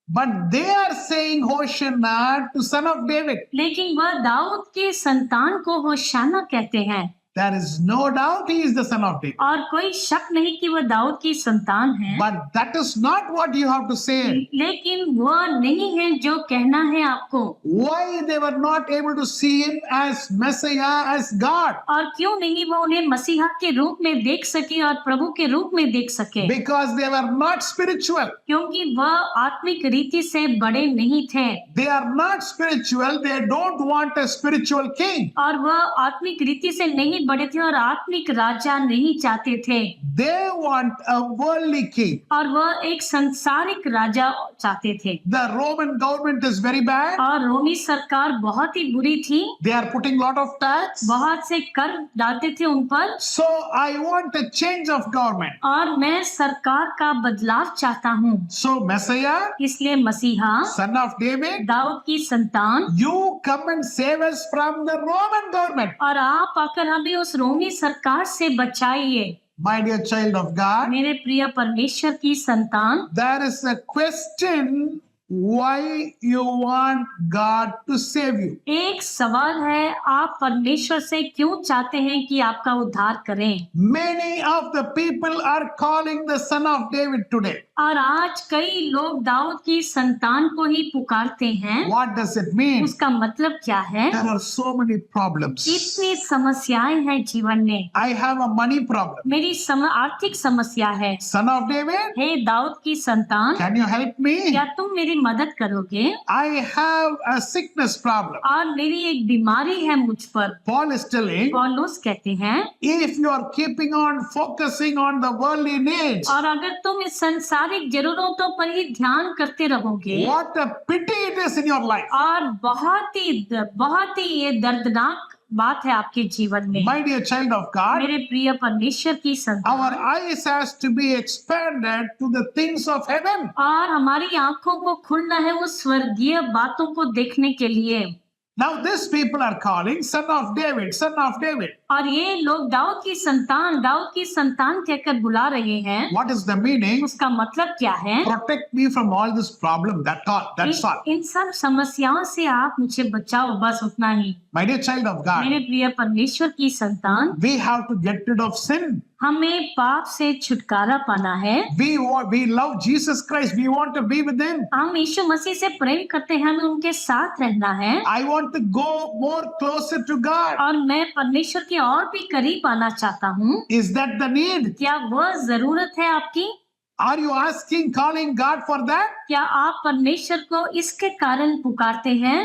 But they are saying Hosanna to son of David. लेकिन वह दाऊद के संतान को होशाना कहते हैं। There is no doubt he is the son of David. और कोई शक नहीं कि वह दाऊद की संतान है। But that is not what you have to say. लेकिन वह नहीं है जो कहना है आपको। Why they were not able to see him as Messiah, as God? और क्यों नहीं वह उन्हें मसीहा के रूप में देख सके और प्रभु के रूप में देख सके? Because they were not spiritual. क्योंकि वह आत्मिक रीति से बड़े नहीं थे। They are not spiritual. They don't want a spiritual king. और वह आत्मिक रीति से नहीं बड़े थे और आत्मिक राजा नहीं चाहते थे। They want a worldly king. और वह एक संसारिक राजा चाहते थे। The Roman government is very bad. और रोमी सरकार बहुत ही बुरी थी। They are putting lot of tax. बहुत से कर डालते थे उन पर। So I want a change of government. और मैं सरकार का बदलाव चाहता हूँ। So Messiah, इसलिए मसीहा, son of David, दाऊद की संतान, you come and save us from the Roman government. और आप आकर हमें उस रोमी सरकार से बचाइए। My dear child of God, मेरे प्रिय परमेश्वर की संतान, there is a question why you want God to save you. एक सवाल है, आप परमेश्वर से क्यों चाहते हैं कि आपका उद्धार करें? Many of the people are calling the son of David today. और आज कई लोग दाऊद की संतान को ही पुकारते हैं। What does it mean? उसका मतलब क्या है? There are so many problems. इतनी समस्याएं हैं जीवन में। I have a money problem. मेरी आर्थिक समस्या है। Son of David, हे दाऊद की संतान, can you help me? क्या तुम मेरी मदद करोगे I have a sickness problem. और मेरी एक बीमारी है मुझ पर। Paul is telling, पौलुस कहते हैं, if you are keeping on focusing on the worldly needs, और अगर तुम इस सांसारिक जरूरतों पर ही ध्यान करते रहोगे, what a pity it is in your life. और बहुत ही ये दर्दनाक बात है आपके जीवन में। My dear child of God, मेरे प्रिय परमेश्वर की संतान, our eyes has to be expanded to the things of heaven. और हमारी आंखों को खुलना है उस स्वर्गीय बातों को देखने के लिए। Now these people are calling son of David, son of David. और ये लोग दाऊद की संतान कहकर बुला रहे हैं। What is the meaning? उसका मतलब क्या है? Protect me from all this problem. That's all. इन सब समस्याओं से आप मुझे बचाओ, बस उतना ही। My dear child of God, मेरे प्रिय परमेश्वर की संतान, we have to get rid of sin. हमें पाप से छुटकारा पाना है। We love Jesus Christ. We want to be with Him. हम यीशु मसीह से प्रेम करते हैं, हमें उनके साथ रहना है। I want to go more closer to God. और मैं परमेश्वर के और भी करीब आना चाहता हूँ। Is that the need? क्या वह जरूरत है आपकी? Are you asking, calling God for that? क्या आप परमेश्वर को इसके कारण पुकारते हैं?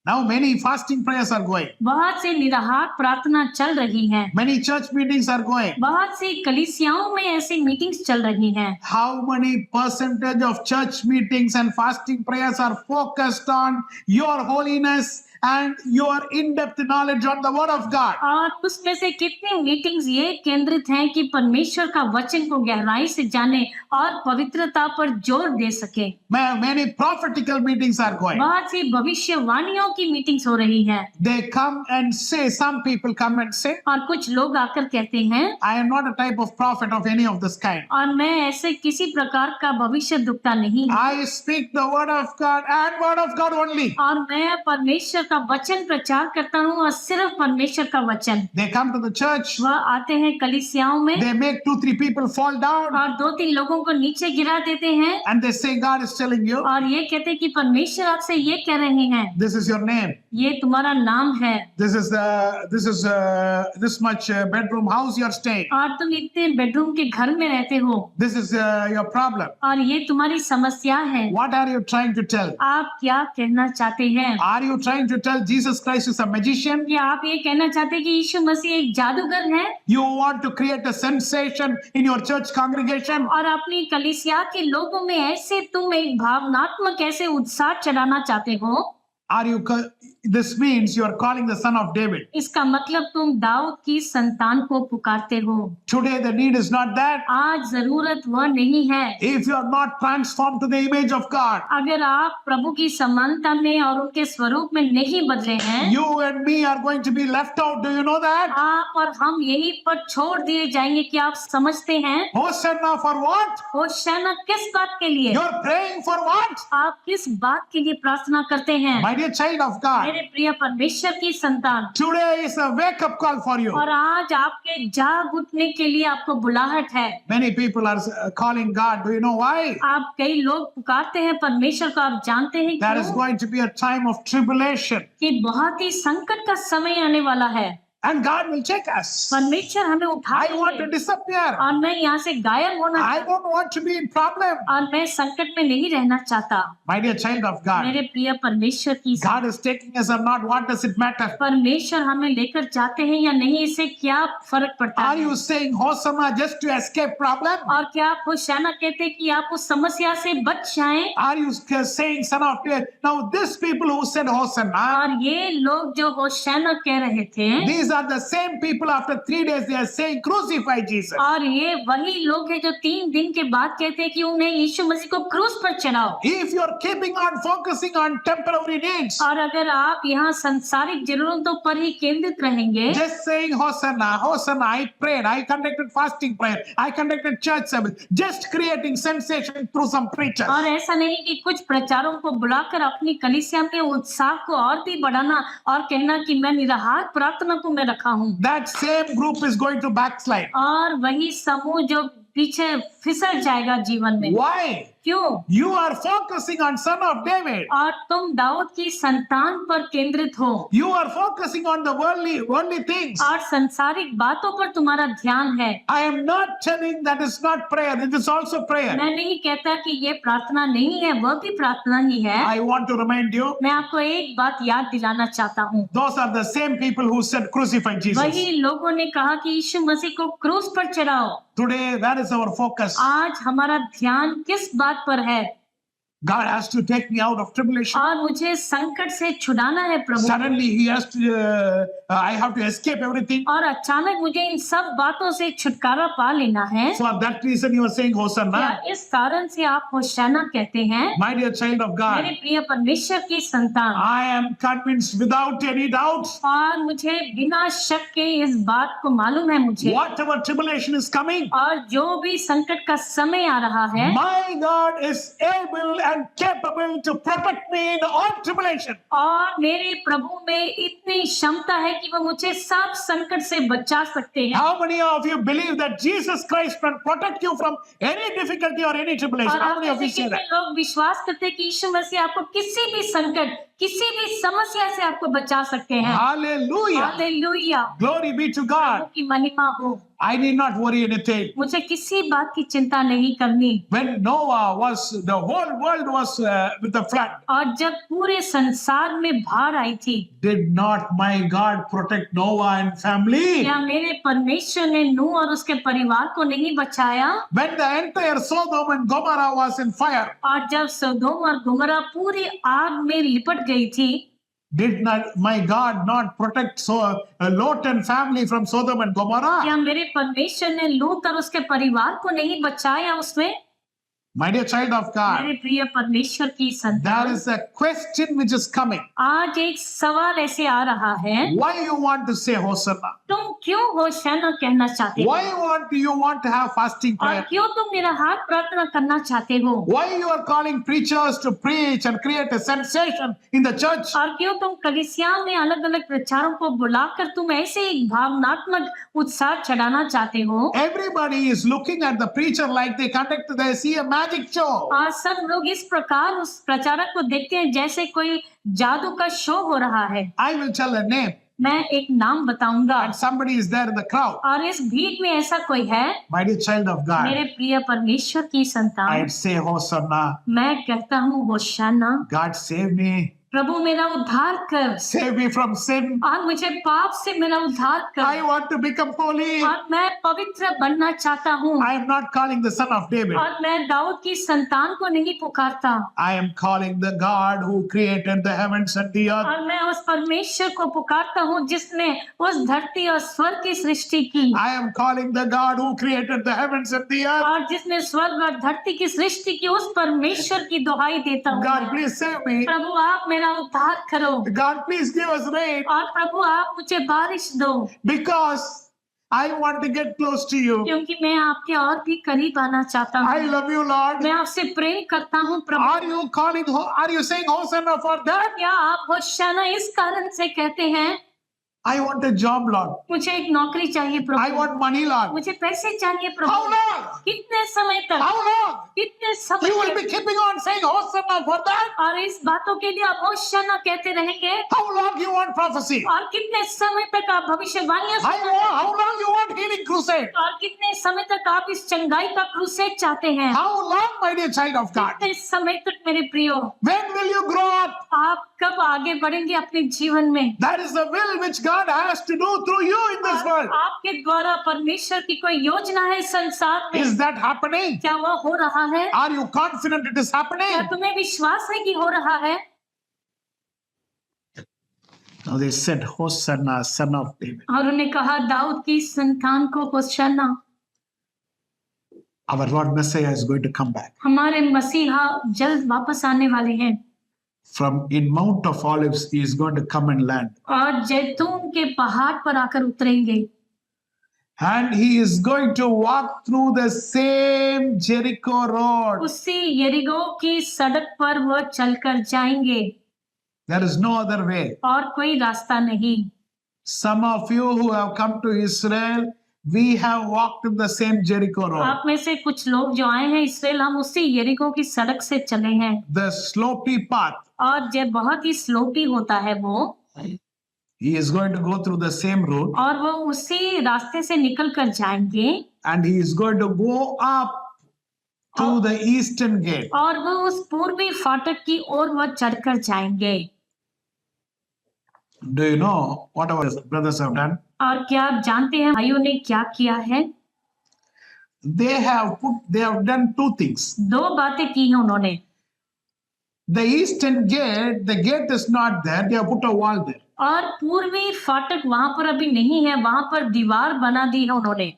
Now many fasting prayers are going. बहुत से निराहार प्रार्थना चल रही हैं। Many church meetings are going. बहुत सी कलीसियाओं में ऐसी मीटिंग्स चल रही हैं। How many percentage of church meetings and fasting prayers are focused on your holiness and your in-depth knowledge on the word of God? और उसमें से कितनी मीटिंग्स ये केंद्रित हैं कि परमेश्वर का वचन को गहराई से जाने और पवित्रता पर जोर दे सके। Many prophetical meetings are going. बहुत सी भविष्यवाणियों की मीटिंग्स हो रही हैं। They come and say, some people come and say, और कुछ लोग आकर कहते हैं, I am not a type of prophet of any of this kind. और मैं ऐसे किसी प्रकार का भविष्यद्वक्ता नहीं हूँ। I speak the word of God and word of God only. और मैं परमेश्वर का वचन प्रचार करता हूँ और सिर्फ परमेश्वर का वचन। They come to the church. वह आते हैं कलीसियाओं में, They make 2-3 people fall down. और 2-3 लोगों को नीचे गिरा देते हैं, And they say, God is telling you, और ये कहते हैं कि परमेश्वर आपसे ये कह रहे हैं, this is your name. ये तुम्हारा नाम है, This is this much bedroom house you are staying. और तुम इतने बेडरूम के घर में रहते हो, This is your problem. और ये तुम्हारी समस्या है। What are you trying to tell? आप क्या कहना चाहते हैं? Are you trying to tell Jesus Christ is a magician? क्या आप ये कहना चाहते हैं कि यीशु मसीह एक जादूगर है, You want to create a sensation in your church congregation? और अपनी कलीसिया के लोगों में ऐसे तुम एक भावनात्मक ऐसे उत्साह चढ़ाना चाहते हो? Are you? This means you are calling the son of David. इसका मतलब तुम दाऊद की संतान को पुकारते हो। Today the need is not that. आज जरूरत वह नहीं है। If you are not transformed to the image of God, अगर आप प्रभु की समानता में और उनके स्वरूप में नहीं बदले हैं, you and me are going to be left out. Do you know that? आप और हम यहीं पर छोड़ दिए जाएंगे। कि आप समझते हैं? Hosanna for what? होशाना किस बात के लिए? You're praying for what? आप किस बात के लिए प्रार्थना करते हैं? My dear child of God, मेरे प्रिय परमेश्वर की संतान, today is a wake-up call for you. और आज आपके जाग उठने के लिए आपको बुलाहट है। Many people are calling God. Do you know why? आप कई लोग पुकारते हैं परमेश्वर को। आप जानते हैं There is क्यों? going to be a time of tribulation, कि बहुत ही संकट का समय आने वाला है। and God will take us. परमेश्वर हमें उठा I want to लेंगे, disappear. और मैं यहाँ से गायब होना I don't want to be in problem. और मैं संकट में नहीं रहना चाहता। My dear child of God, मेरे प्रिय परमेश्वर की God is taking us or not. What does it matter? परमेश्वर हमें लेकर जाते हैं या नहीं, इससे क्या फर्क पड़ता Are है? you saying Hosanna just to escape problem? और क्या आप होशाना कहते हैं कि आप उस समस्या से बच जाएं? Are you saying son of David? Now these people who said Hosanna, और ये लोग जो होशाना कह रहे थे, these are the same people after 3 days they are saying crucify Jesus. और ये वही लोग हैं जो 3 दिन के बाद कहते हैं कि उन्हें यीशु मसीह को क्रूस पर चढ़ाओ। If you are keeping on focusing on temporary needs, और अगर आप यहाँ सांसारिक जरूरतों पर ही केंद्रित रहेंगे, just saying Hosanna, Hosanna, I prayed, I conducted fasting prayer, I conducted church service, just creating sensation through some preachers. और ऐसा नहीं कि कुछ प्रचारों को बुलाकर अपनी कलीसिया में उत्साह को और भी बढ़ाना और कहना कि मैं निराहार प्रार्थना को मैं रखा हूँ। That same group is going to backslide. और वही समूह जो पीछे फिसल जाएगा जीवन में। Why? क्यों? You are focusing on son of David. और तुम दाऊद की संतान पर केंद्रित हो You are focusing on the worldly things. और संसारिक बातों पर तुम्हारा ध्यान है। I am not telling that is not prayer. It is also prayer. मैं नहीं कहता कि ये प्रार्थना नहीं है, वह भी प्रार्थना ही है। I want to remind you, मैं आपको एक बात याद दिलाना चाहता हूँ। those are the same people who said crucify Jesus. वही लोगों ने कहा कि यीशु मसीह को क्रूस पर चढ़ाओ। Today, where is our focus? आज हमारा ध्यान किस बात पर है? God has to take me out of tribulation. और मुझे संकट से छुड़ाना है प्रभु। Suddenly, He has to. I have to escape everything. और अचानक मुझे इन सब बातों से छुटकारा पा लेना है। For that reason, you are saying क्या Hosanna. इस कारण से आप होशाना कहते हैं? My dear child of मेरे God, प्रिय परमेश्वर की संतान, I am convinced without any doubt. और मुझे बिना शक के इस बात को मालूम है मुझे, Whatever tribulation is coming, और जो भी संकट का समय आ रहा है, my God is able and capable to protect me in all tribulation. और मेरे प्रभु में इतनी क्षमता है कि वो मुझे सब संकट से बचा सकते हैं। How many of you believe that Jesus Christ can protect you from any difficulty or any tribulation? और How आप many of you में से say कितने that? लोग विश्वास करते हैं कि यीशु मसीह आपको किसी भी संकट, किसी भी समस्या से आपको बचा सकते हैं? Hallelujah. Hallelujah, Glory be to Prabhu God. की महिमा हो। I need not worry anything. मुझे किसी बात की चिंता नहीं करनी। When Noah was, the whole world was with the flood. और जब पूरे संसार में बाढ़ आई थी, Did not my God protect Noah and family? क्या मेरे परमेश्वर ने नूह और उसके परिवार को नहीं बचाया? When the entire Sodom and Gomorrah was in fire, और जब सदोम और गुमरा पूरी आग में लिपट गई थी, did not my God not protect Lot and family from Sodom and Gomorrah? क्या मेरे परमेश्वर ने लूत और उसके परिवार को नहीं बचाया उसमें? My dear child of God, मेरे प्रिय परमेश्वर की there संतान, is a question which is coming. आज एक सवाल ऐसे आ रहा है, Why you want to say Hosanna? तुम क्यों होशाना कहना चाहते हो? Why you want to have fasting और prayer? क्यों तुम मेरा हाथ प्रार्थना करना चाहते हो? Why you are calling preachers to preach and create a sensation in the church? और क्यों तुम कलीसिया में अलग अलग प्रचारों को बुलाकर तुम ऐसे एक भावनात्मक उत्साह चढ़ाना चाहते हो? Everybody is looking at the preacher like they see a magic show. और सब लोग इस प्रकार उस प्रचारक को देखते हैं जैसे कोई जादू का शो हो रहा है। I will tell a name मैं एक नाम बताऊंगा, and somebody is there in the crowd. और इस भीड़ में ऐसा कोई है। My dear child of मेरे God, प्रिय परमेश्वर की संतान, I'd say Hosanna. मैं कहता हूँ होशाना। God save me. प्रभु मेरा उद्धार कर, Save me from sin. और मुझे पाप से मेरा उद्धार I कर, want to become holy. और मैं पवित्र बनना चाहता हूँ। I am not calling the son of David. और मैं दाऊद की संतान को नहीं पुकारता, I am calling the God who created the heavens and the earth. और मैं उस परमेश्वर को पुकारता हूँ जिसने उस धरती और स्वर्ग की सृष्टि की, I am calling the God who created the heavens and the earth. और जिसने स्वर्ग और धरती की सृष्टि की, उस परमेश्वर की दुहाई देता हूँ। God, please save me. प्रभु आप मेरा उद्धार करो, God, please give us rain. और प्रभु आप मुझे बारिश दो, Because I want to get close to you. क्योंकि मैं आपके और भी करीब आना चाहता I हूँ। love you, Lord. मैं आपसे प्रेम करता हूँ प्रभु। Are you saying Hosanna for that? क्या आप होशाना इस कारण से कहते हैं? I want a job, Lord. मुझे एक नौकरी चाहिए I Prabhu, want money, Lord. मुझे पैसे चाहिए How प्रभु। long? कितने समय तक, How long? कितने समय You will be तक? keeping on saying Hosanna for that? और इस बातों के लिए आप होशाना कहते रहेंगे? How long you want prophecy? और कितने समय तक आप भविष्यवाणियां सुनेंगे? How long you want healing crusade? और कितने समय तक आप इस चंगाई का क्रूसेड चाहते हैं? How long, my dear child of God? कितने समय तक मेरे प्रियो? When will you grow up? आप कब आगे बढ़ेंगे अपने जीवन में? That is the will which God has to do through you in this world. आपके द्वारा परमेश्वर की कोई योजना है इस संसार में? Is that happening? क्या वह हो रहा है? Are you confident it is happening? क्या तुम्हें विश्वास है कि हो रहा है? Now they said, Hosanna, son of David. और उन्हें कहा दाऊद की संतान को होशाना। Our Lord Messiah is going to come back. हमारे मसीहा जल्द वापस आने वाले हैं, From in Mount of Olives, he is going to come and land. और जैतून के पहाड़ पर आकर उतरेंगे, And he is going to walk through the same Jericho road. उसी यरीगो की सड़क पर वो चलकर जाएंगे, There is no other way. और कोई रास्ता नहीं। Some of you who have come to Israel, We have walked in the same Jericho road. आप में से कुछ लोग जो आए हैं इसराइल, हम उसी यरीको की सड़क से चले हैं The slopy path. और जब बहुत ही स्लोपी होता है वो, He is going to go through the same route और वो उसी रास्ते से निकल कर जाएंगे and he is going to go up to the eastern gate. और वो उस पूर्वी फाटक की ओर वह चढ़कर जाएंगे। Do you know what our brothers have done? और क्या आप जानते हैं भाइयों ने क्या किया है? They have done two things. दो बातें की हैं उन्होंने। The eastern gate, the gate is not there. They have put a wall there. और पूर्वी फाटक वहां पर अभी नहीं है, वहां पर दीवार बना दी है उन्होंने।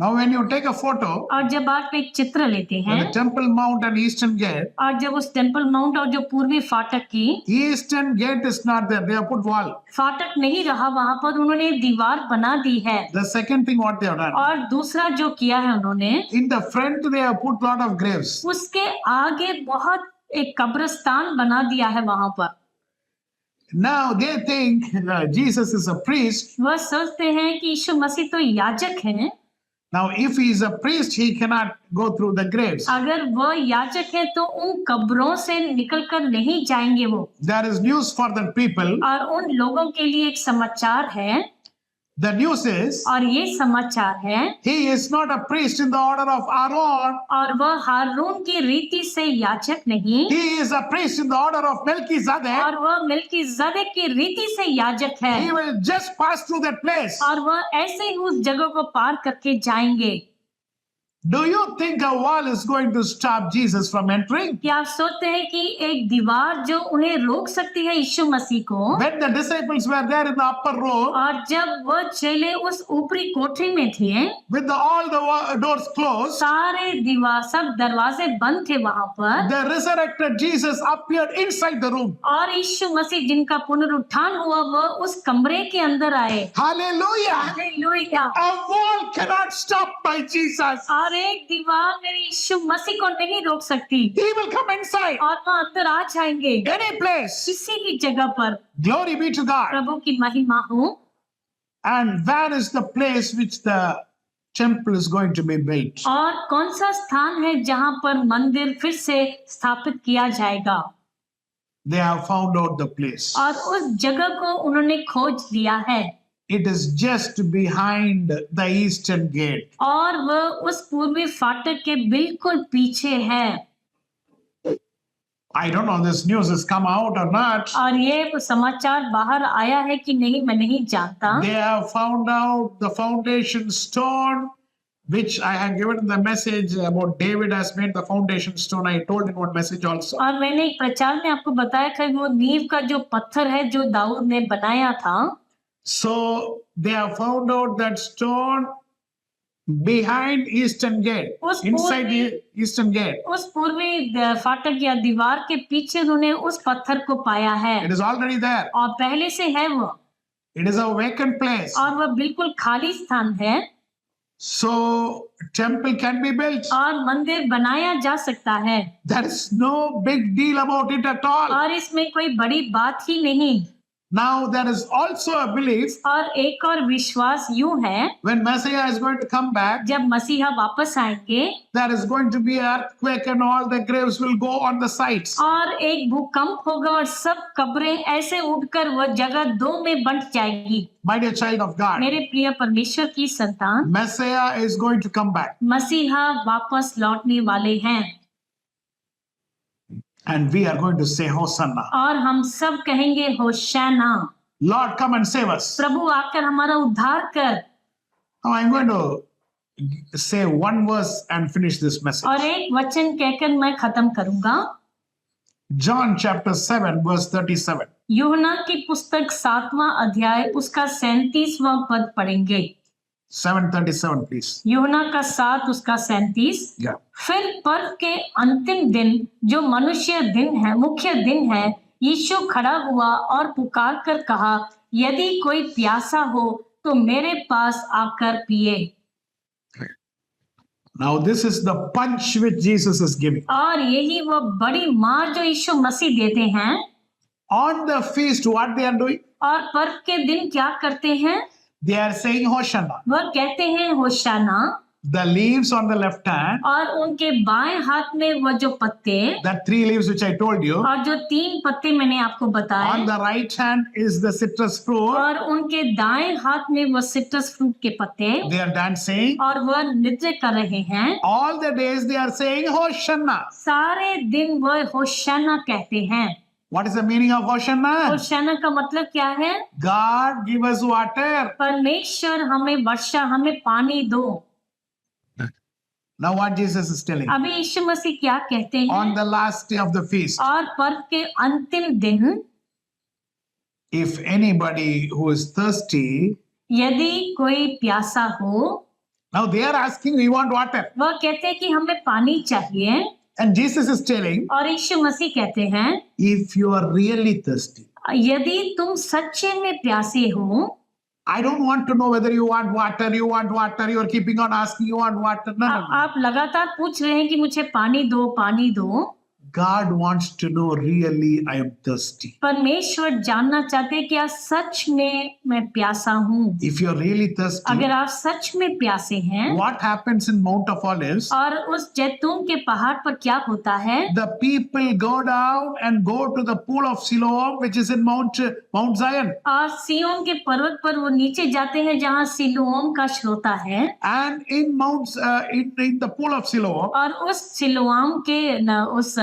Now, when you take a photo, और जब आप एक चित्र लेते the हैं Temple Mount and Eastern Gate, और जब उस टेम्पल माउंट और जो पूर्वी फाटक की Eastern Gate is not there. They have put wall. फाटक नहीं रहा, वहां पर उन्होंने दीवार बना दी है। The second thing what they have done, और दूसरा जो किया है उन्होंने, in the front they have put lot of graves. उसके आगे बहुत एक कब्रिस्तान बना दिया है वहां पर। Now they think Jesus is a priest. वह सोचते हैं कि यीशु मसीह तो याजक है। Now, if he is a priest, he cannot go through the graves. अगर वह याजक है तो उन कब्रों से निकलकर नहीं जाएंगे वो। There is news for the people. और उन लोगों के लिए एक समाचार है, The news is और ये समाचार है, he is not a priest in the order of Aaron. और वह हारून की रीति से याजक नहीं, He is a priest in the order of Melchizedek. और वह मिल्कीज़ेदेक की रीति से याजक है। He will just pass through that place. और वह ऐसे ही उस जगह को पार करके जाएंगे। Do you think a wall is going to stop Jesus from entering? क्या आप सोचते हैं कि एक दीवार जो उन्हें रोक सकती है यीशु मसीह को? When the disciples were there in the upper room और जब वह चेले उस ऊपरी कोठरी में थे, with all the doors closed, सारे दीवार सब दरवाजे बंद थे वहां पर, the resurrected Jesus appeared inside the room. और यीशु मसीह जिनका पुनरुत्थान हुआ वह उस कमरे के अंदर आए। Hallelujah! Hallelujah! A wall cannot stop by Jesus. और एक दीवार मेरे यीशु मसीह को नहीं रोक सकती, He will come inside और वह अंदर आ जाएंगे any place. किसी भी जगह पर। Glory be to God. प्रभु की महिमा हो। And where is the place which the temple is going to be built? और कौन सा स्थान है जहां पर मंदिर फिर से स्थापित किया जाएगा? They have found out the place. और उस जगह को उन्होंने खोज लिया है, It is just behind the eastern gate. और वह उस पूर्वी फाटक के बिल्कुल पीछे है। I don't know this news has come out or not. और ये समाचार बाहर आया है कि नहीं मैं नहीं जानता। They have found out the foundation stone, which I have given the message about David has made the foundation stone. I told in one message also. और मैंने एक प्रचार में आपको बताया था वो नींव का जो पत्थर है जो दाऊद ने बनाया था। So they have found out that stone behind eastern gate, inside the eastern gate. उस पूर्वी फाटक या दीवार के पीछे उन्होंने उस पत्थर को पाया है, It is already there. और पहले से है वो, It is a vacant place. और वह बिल्कुल खाली स्थान है, So temple can be built. और मंदिर बनाया जा सकता है। There is no big deal about it at all. और इसमें कोई बड़ी बात ही नहीं। Now there is also a belief और एक और विश्वास यूं है, when Messiah is going to come back, जब मसीहा वापस आएंगे there is going to be an earthquake and all the graves will go on the sides. और एक भूकंप होगा और सब कब्रें ऐसे उठकर वह जगह दो में बंट जाएगी। My dear child of God, मेरे प्रिय परमेश्वर की संतान, Messiah is going to come back मसीहा वापस लौटने वाले हैं, and we are going to say Hosanna. और हम सब कहेंगे होशाना। Lord, come and save us. प्रभु आकर हमारा उद्धार कर। Now I'm going to say one verse and finish this message. और एक वचन कहकर मैं खत्म करूंगा। John chapter 7 verse 37. यूहन्ना की पुस्तक 7वां अध्याय उसका 37वां पद पढ़ेंगे। 7:37 please. यूहन्ना का 7 उसका 37। Yeah. फिर पर्व के अंतिम दिन जो मनुष्य दिन है, मुख्य दिन है, यीशु खड़ा हुआ और पुकार कर कहा, यदि कोई प्यासा हो तो मेरे पास आकर पिए। Now this is the punch which Jesus is giving. और यही वो बड़ी मार जो यीशु मसीह देते हैं। On the feast, what they are doing? और पर्व के दिन क्या करते हैं? they are saying Hosanna. वह कहते हैं होशाना, The leaves on the left hand, और उनके बाएं हाथ में वह जो पत्ते, that 3 leaves which I told you, और जो 3 पत्ते मैंने आपको बताए, on the right hand is the citrus fruit. और उनके दाएं हाथ में वह सिट्रस फ्रूट के पत्ते, They are dancing. और वह नृत्य कर रहे हैं। All the days they are saying Hosanna. सारे दिन वह होशाना कहते हैं। What is the meaning of Hosanna? होशाना का मतलब क्या है? God give us water. परमेश्वर हमें वर्षा, हमें पानी दो। Now what Jesus is telling. अभी यीशु मसीह क्या कहते हैं? On the last day of the feast, और पर्व के अंतिम दिन, if anybody who is thirsty, यदि कोई प्यासा हो, now they are asking, we want water. वह कहते हैं कि हमें पानी चाहिए, And Jesus is telling, और यीशु मसीह कहते हैं, if you are really thirsty, यदि तुम सच्चे में प्यासे हो, I don't want to know whether you want water, you are keeping on asking, you want water. No, no, no. आप लगातार पूछ रहे हैं कि मुझे पानी दो, पानी दो। God wants to know really I am thirsty. परमेश्वर जानना चाहते हैं कि आप सच में मैं प्यासा हूँ। If you are really thirsty, अगर आप सच में प्यासे हैं, what happens in Mount of Olives? और उस जैतून के पहाड़ पर क्या होता है? The people go down and go to the pool of Siloam, which is in Mount Zion. और सिय्योन के पर्वत पर वो नीचे जाते हैं जहाँ सिलोम का श्रोता है, And in in the pool of Siloam, और उस सिलोआम के उस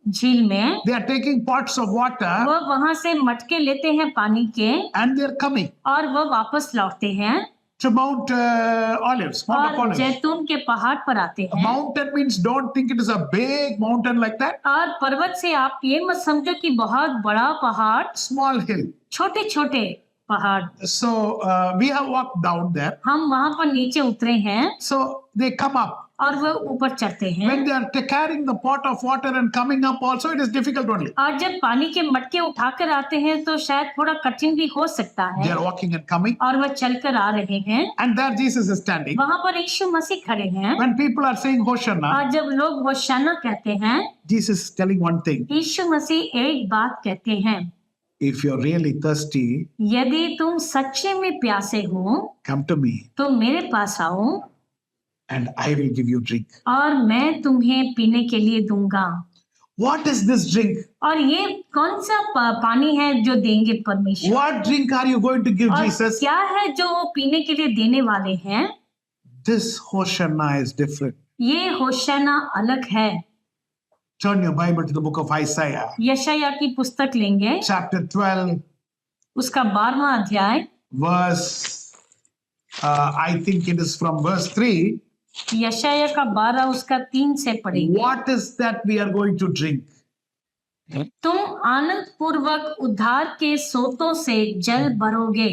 झील में they are taking pots of water वह वहां से मटके लेते हैं पानी के, and they are coming और वह वापस लौटते हैं to Mount Olives, Mount of और Olives. जैतून के पहाड़ पर आते A हैं। mountain means don't think it is a big mountain like that. और पर्वत से आप ये मत समझो कि बहुत बड़ा पहाड़, Small hill. छोटे छोटे पहाड़। So we have walked down there. हम वहां पर नीचे उतरे हैं, So they come up. और वह ऊपर चढ़ते हैं। When they are carrying the pot of water and coming up also, it is difficult only. और जब पानी के मटके उठाकर आते हैं तो शायद थोड़ा कठिन भी हो सकता They है, are walking and coming. और वह चलकर आ रहे हैं। And there Jesus is standing. वहां पर यीशु मसीह खड़े हैं, When people are saying Hosanna, और जब लोग होशाना कहते हैं, Jesus is telling one thing. यीशु मसीह एक बात कहते हैं, If you're really thirsty, यदि तुम सच्चे में प्यासे हो come to me तो मेरे पास आओ, and I will give you drink. और मैं तुम्हें पीने के लिए दूंगा। What is this drink? और ये कौन सा पानी है जो देंगे परमेश्वर? What drink are you going to give और Jesus? क्या है जो वो पीने के लिए देने वाले हैं? This Hosanna is different. ये होशाना अलग है। Turn your Bible to the book of Isaiah, यशायाह की पुस्तक लेंगे, chapter 12, उसका 12वां अध्याय, verse, I think it is from verse 3. यशायाह का 12 उसका 3 से पढ़ेंगे। What is that we are going to drink? तुम आनंद पूर्वक उद्धार के सोतों से जल भरोगे।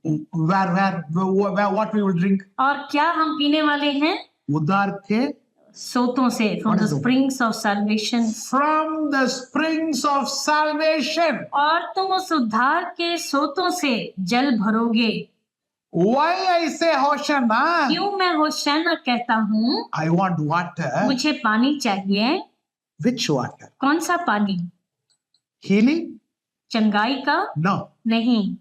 What we will drink? और क्या हम पीने वाले हैं? उद्धार के, सोतों से, from What the is it? springs of salvation। from the springs of salvation. और तुम उस उद्धार के सोतों से जल भरोगे। Why I say Hosanna? क्यों मैं होशाना कहता हूँ? I want water. मुझे पानी चाहिए। Which water? कौन सा पानी? Healing? चंगाई का? No. नहीं।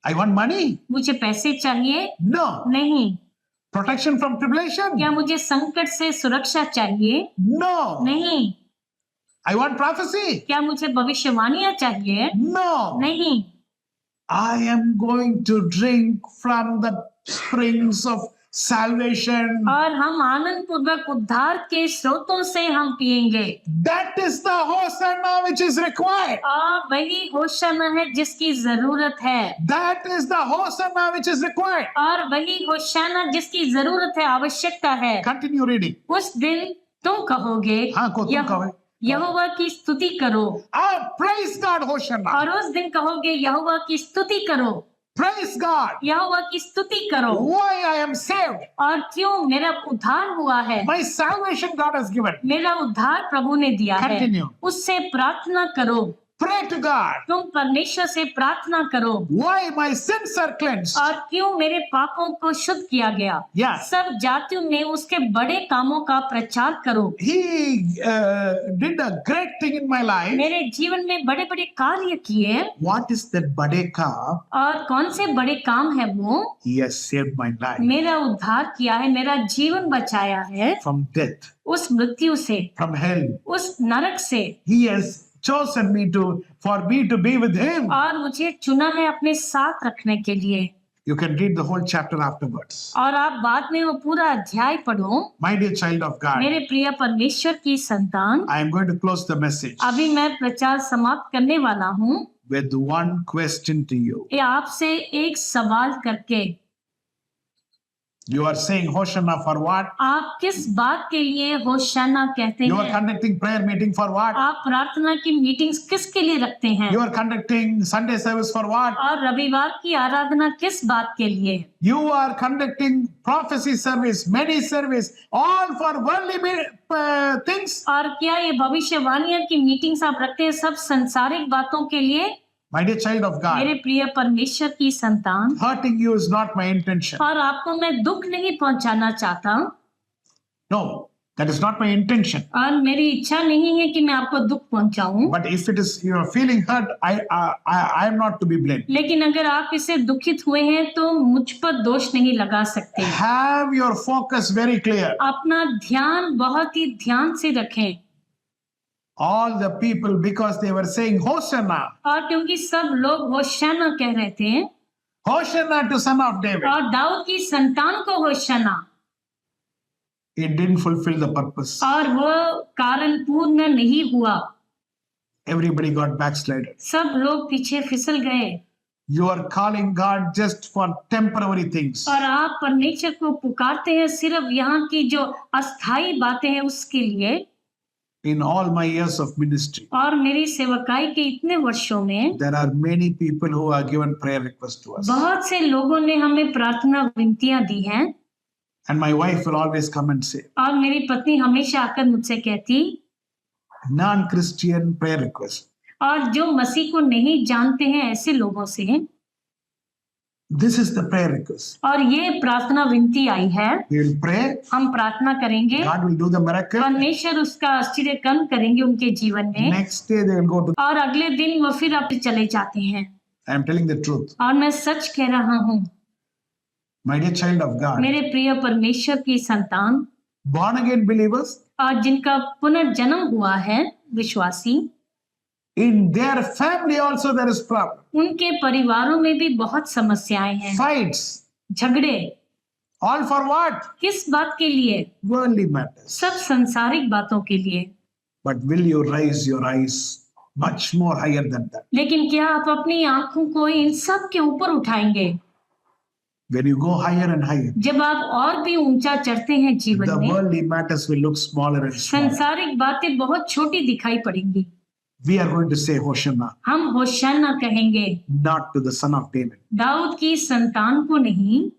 I want money? मुझे पैसे चाहिए? No. नहीं। Protection from tribulation? क्या मुझे संकट से सुरक्षा चाहिए? No. नहीं। I want prophecy? क्या मुझे भविष्यवाणियां चाहिए? No. नहीं। I am going to drink from the springs of salvation. और हम आनंद पूर्वक उद्धार के स्रोतों से हम पिएंगे। That is the Hosanna which is required. और वही होशाना है जिसकी जरूरत है। That is the Hosanna which is required. और वही होशाना जिसकी जरूरत है, आवश्यकता है। Continue reading. उस दिन तुम कहोगे, हाँ, को तुम कहो। यहोवा की स्तुति करो। Praise God, Hosanna. और उस दिन कहोगे, यहोवा की स्तुति करो। Praise God. यहोवा की स्तुति करो। Why I am saved. और क्यों मेरा उद्धार हुआ है? My salvation God has given. मेरा उद्धार प्रभु ने दिया है। Continue. उससे प्रार्थना करो। Pray to God. तुम परमेश्वर से प्रार्थना करो, Why my sins are cleansed? और क्यों मेरे पापों को शुद्ध किया गया। Yeah. सब जातियों में उसके बड़े कामों का प्रचार करो। He did a great thing in my life. मेरे जीवन में बड़े बड़े कार्य किए। What is that bade काम? और कौन से बड़े काम है वो? He has saved my life मेरा उद्धार किया है, मेरा जीवन बचाया है from death, उस मृत्यु से, from hell. उस नरक से। He has chosen me for me to be with him. और मुझे चुना है अपने साथ रखने के लिए। You can read the whole chapter afterwards. और आप बाद में वो पूरा अध्याय पढ़ो। My dear child of God, मेरे प्रिय परमेश्वर की संतान, I am going to close the message अभी मैं प्रचार समाप्त करने वाला हूँ with one question to you. ये आपसे एक सवाल करके। You are saying Hosanna for what? आप किस बात के लिए होशाना कहते You are हैं? conducting prayer meeting for what? आप प्रार्थना की मीटिंग्स किसके लिए रखते हैं? You are conducting Sunday service for what? और रविवार की आराधना किस बात के लिए? You are conducting prophecy service, many service, all for worldly things. और क्या ये भविष्यवाणियों की मीटिंग्स आप रखते हैं सब संसारिक बातों के लिए? My dear child of मेरे God, प्रिय परमेश्वर की संतान, hurting you is not my intention. और आपको मैं दुख नहीं पहुंचाना चाहता, No, that is not my intention. और मेरी इच्छा नहीं है कि मैं आपको दुख पहुंचाऊं। But if it is you are feeling hurt, I am not to be blamed. लेकिन अगर आप इससे दुखित हुए हैं तो मुझ पर दोष नहीं लगा सकते। Have your focus very clear. अपना ध्यान बहुत ही ध्यान से रखें। All the people, because they were saying Hosanna, और क्योंकि सब लोग होशाना कह रहे थे, Hosanna to Son of David, और दाऊद की संतान को होशाना, it didn't fulfill the purpose. और वो कारण पूर्ण नहीं हुआ। Everybody got backslided. सब लोग पीछे फिसल गए। You are calling God just for temporary things. और आप परमेश्वर को पुकारते हैं सिर्फ यहाँ की जो अस्थाई बातें हैं उसके लिए। In all my years of ministry, और मेरी सेवकाई के इतने वर्षों में there are many people who are given prayer requests to us. बहुत से लोगों ने हमें प्रार्थना विनतियां दी हैं। And my wife will always come and say, और मेरी पत्नी हमेशा आकर मुझसे कहती, non-Christian prayer request. और जो मसीह को नहीं जानते हैं ऐसे लोगों से, This is the prayer request. और ये प्रार्थना विनती आई है। We will pray. हम प्रार्थना करेंगे, God will do the miracle. परमेश्वर उसका आश्चर्य कर्म करेंगे उनके जीवन में। Next day they will go to. और अगले दिन वो फिर अपने चले जाते हैं। I am telling the truth. और मैं सच कह रहा हूँ, My dear child of God, मेरे प्रिय परमेश्वर की संतान, born again believers, और जिनका पुनर्जन्म हुआ है विश्वासी, in their family also there is problem. उनके परिवारों में भी बहुत समस्याएं हैं, Fights. झगड़े। All for what? किस बात के लिए? Worldly matters. सब संसारिक बातों के लिए। But will you raise your eyes much more higher than that? लेकिन क्या आप अपनी आंखों को इन सब के ऊपर उठाएंगे? When you go higher and higher, जब आप और भी ऊंचा चढ़ते हैं the जीवन में, worldly matters will look smaller and smaller. संसारिक बातें बहुत छोटी दिखाई पड़ेंगी। We are going to say Hosanna, हम होशाना कहेंगे, not to the Son of David, Dawood की संतान को नहीं,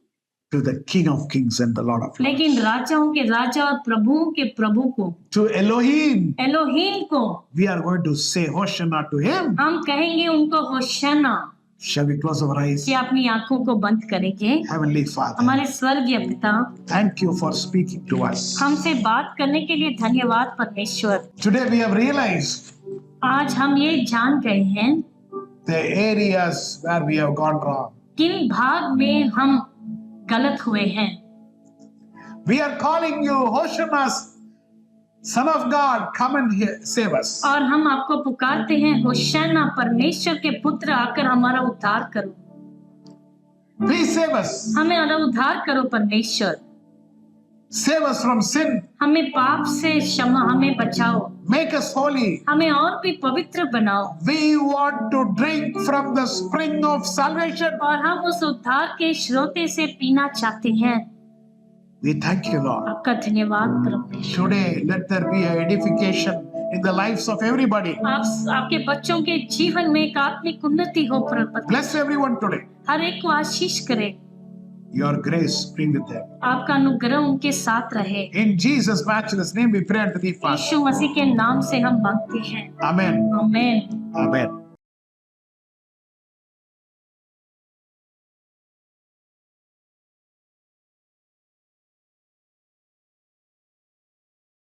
to the King of Kings and the Lord of Lords, लेकिन राजाओं के राजा और प्रभुओं के प्रभु को, to Elohim. एलोहीम को। We are going to say Hosanna to Him. हम कहेंगे उनको होशाना। Shall we close our eyes? कि अपनी आंखों को बंद करेंगे। Heavenly Father, हमारे स्वर्गीय पिता, thank you for speaking to us. हमसे बात करने के लिए धन्यवाद परमेश्वर। Today we have realized आज हम ये जान गए हैं the areas where we have gone wrong. किन भाग में हम गलत हुए हैं। We are calling you Hosanna, Son of God, come and save us. और हम आपको पुकारते हैं, होशाना परमेश्वर के पुत्र आकर हमारा उद्धार करो। Please save us. हमें उद्धार करो परमेश्वर। Save us from sin. हमें पाप से क्षमा, हमें बचाओ, Make us holy. हमें और भी पवित्र बनाओ। We want to drink from the spring of salvation. और हम उस उद्धार के स्रोते से पीना चाहते हैं। We thank you, Lord. आपका धन्यवाद परमेश्वर। Today, let there be an edification in the lives of everybody. आपके बच्चों के जीवन में एक आत्मिक उन्नति हो प्रभु। Bless everyone today. हर एक को आशीष करे। Your grace bring with them. आपका अनुग्रह उनके साथ रहे। In Jesus' matchless name, we pray unto thee, Father. यीशु मसीह के नाम से हम मांगते हैं। Amen. आमीन। Amen.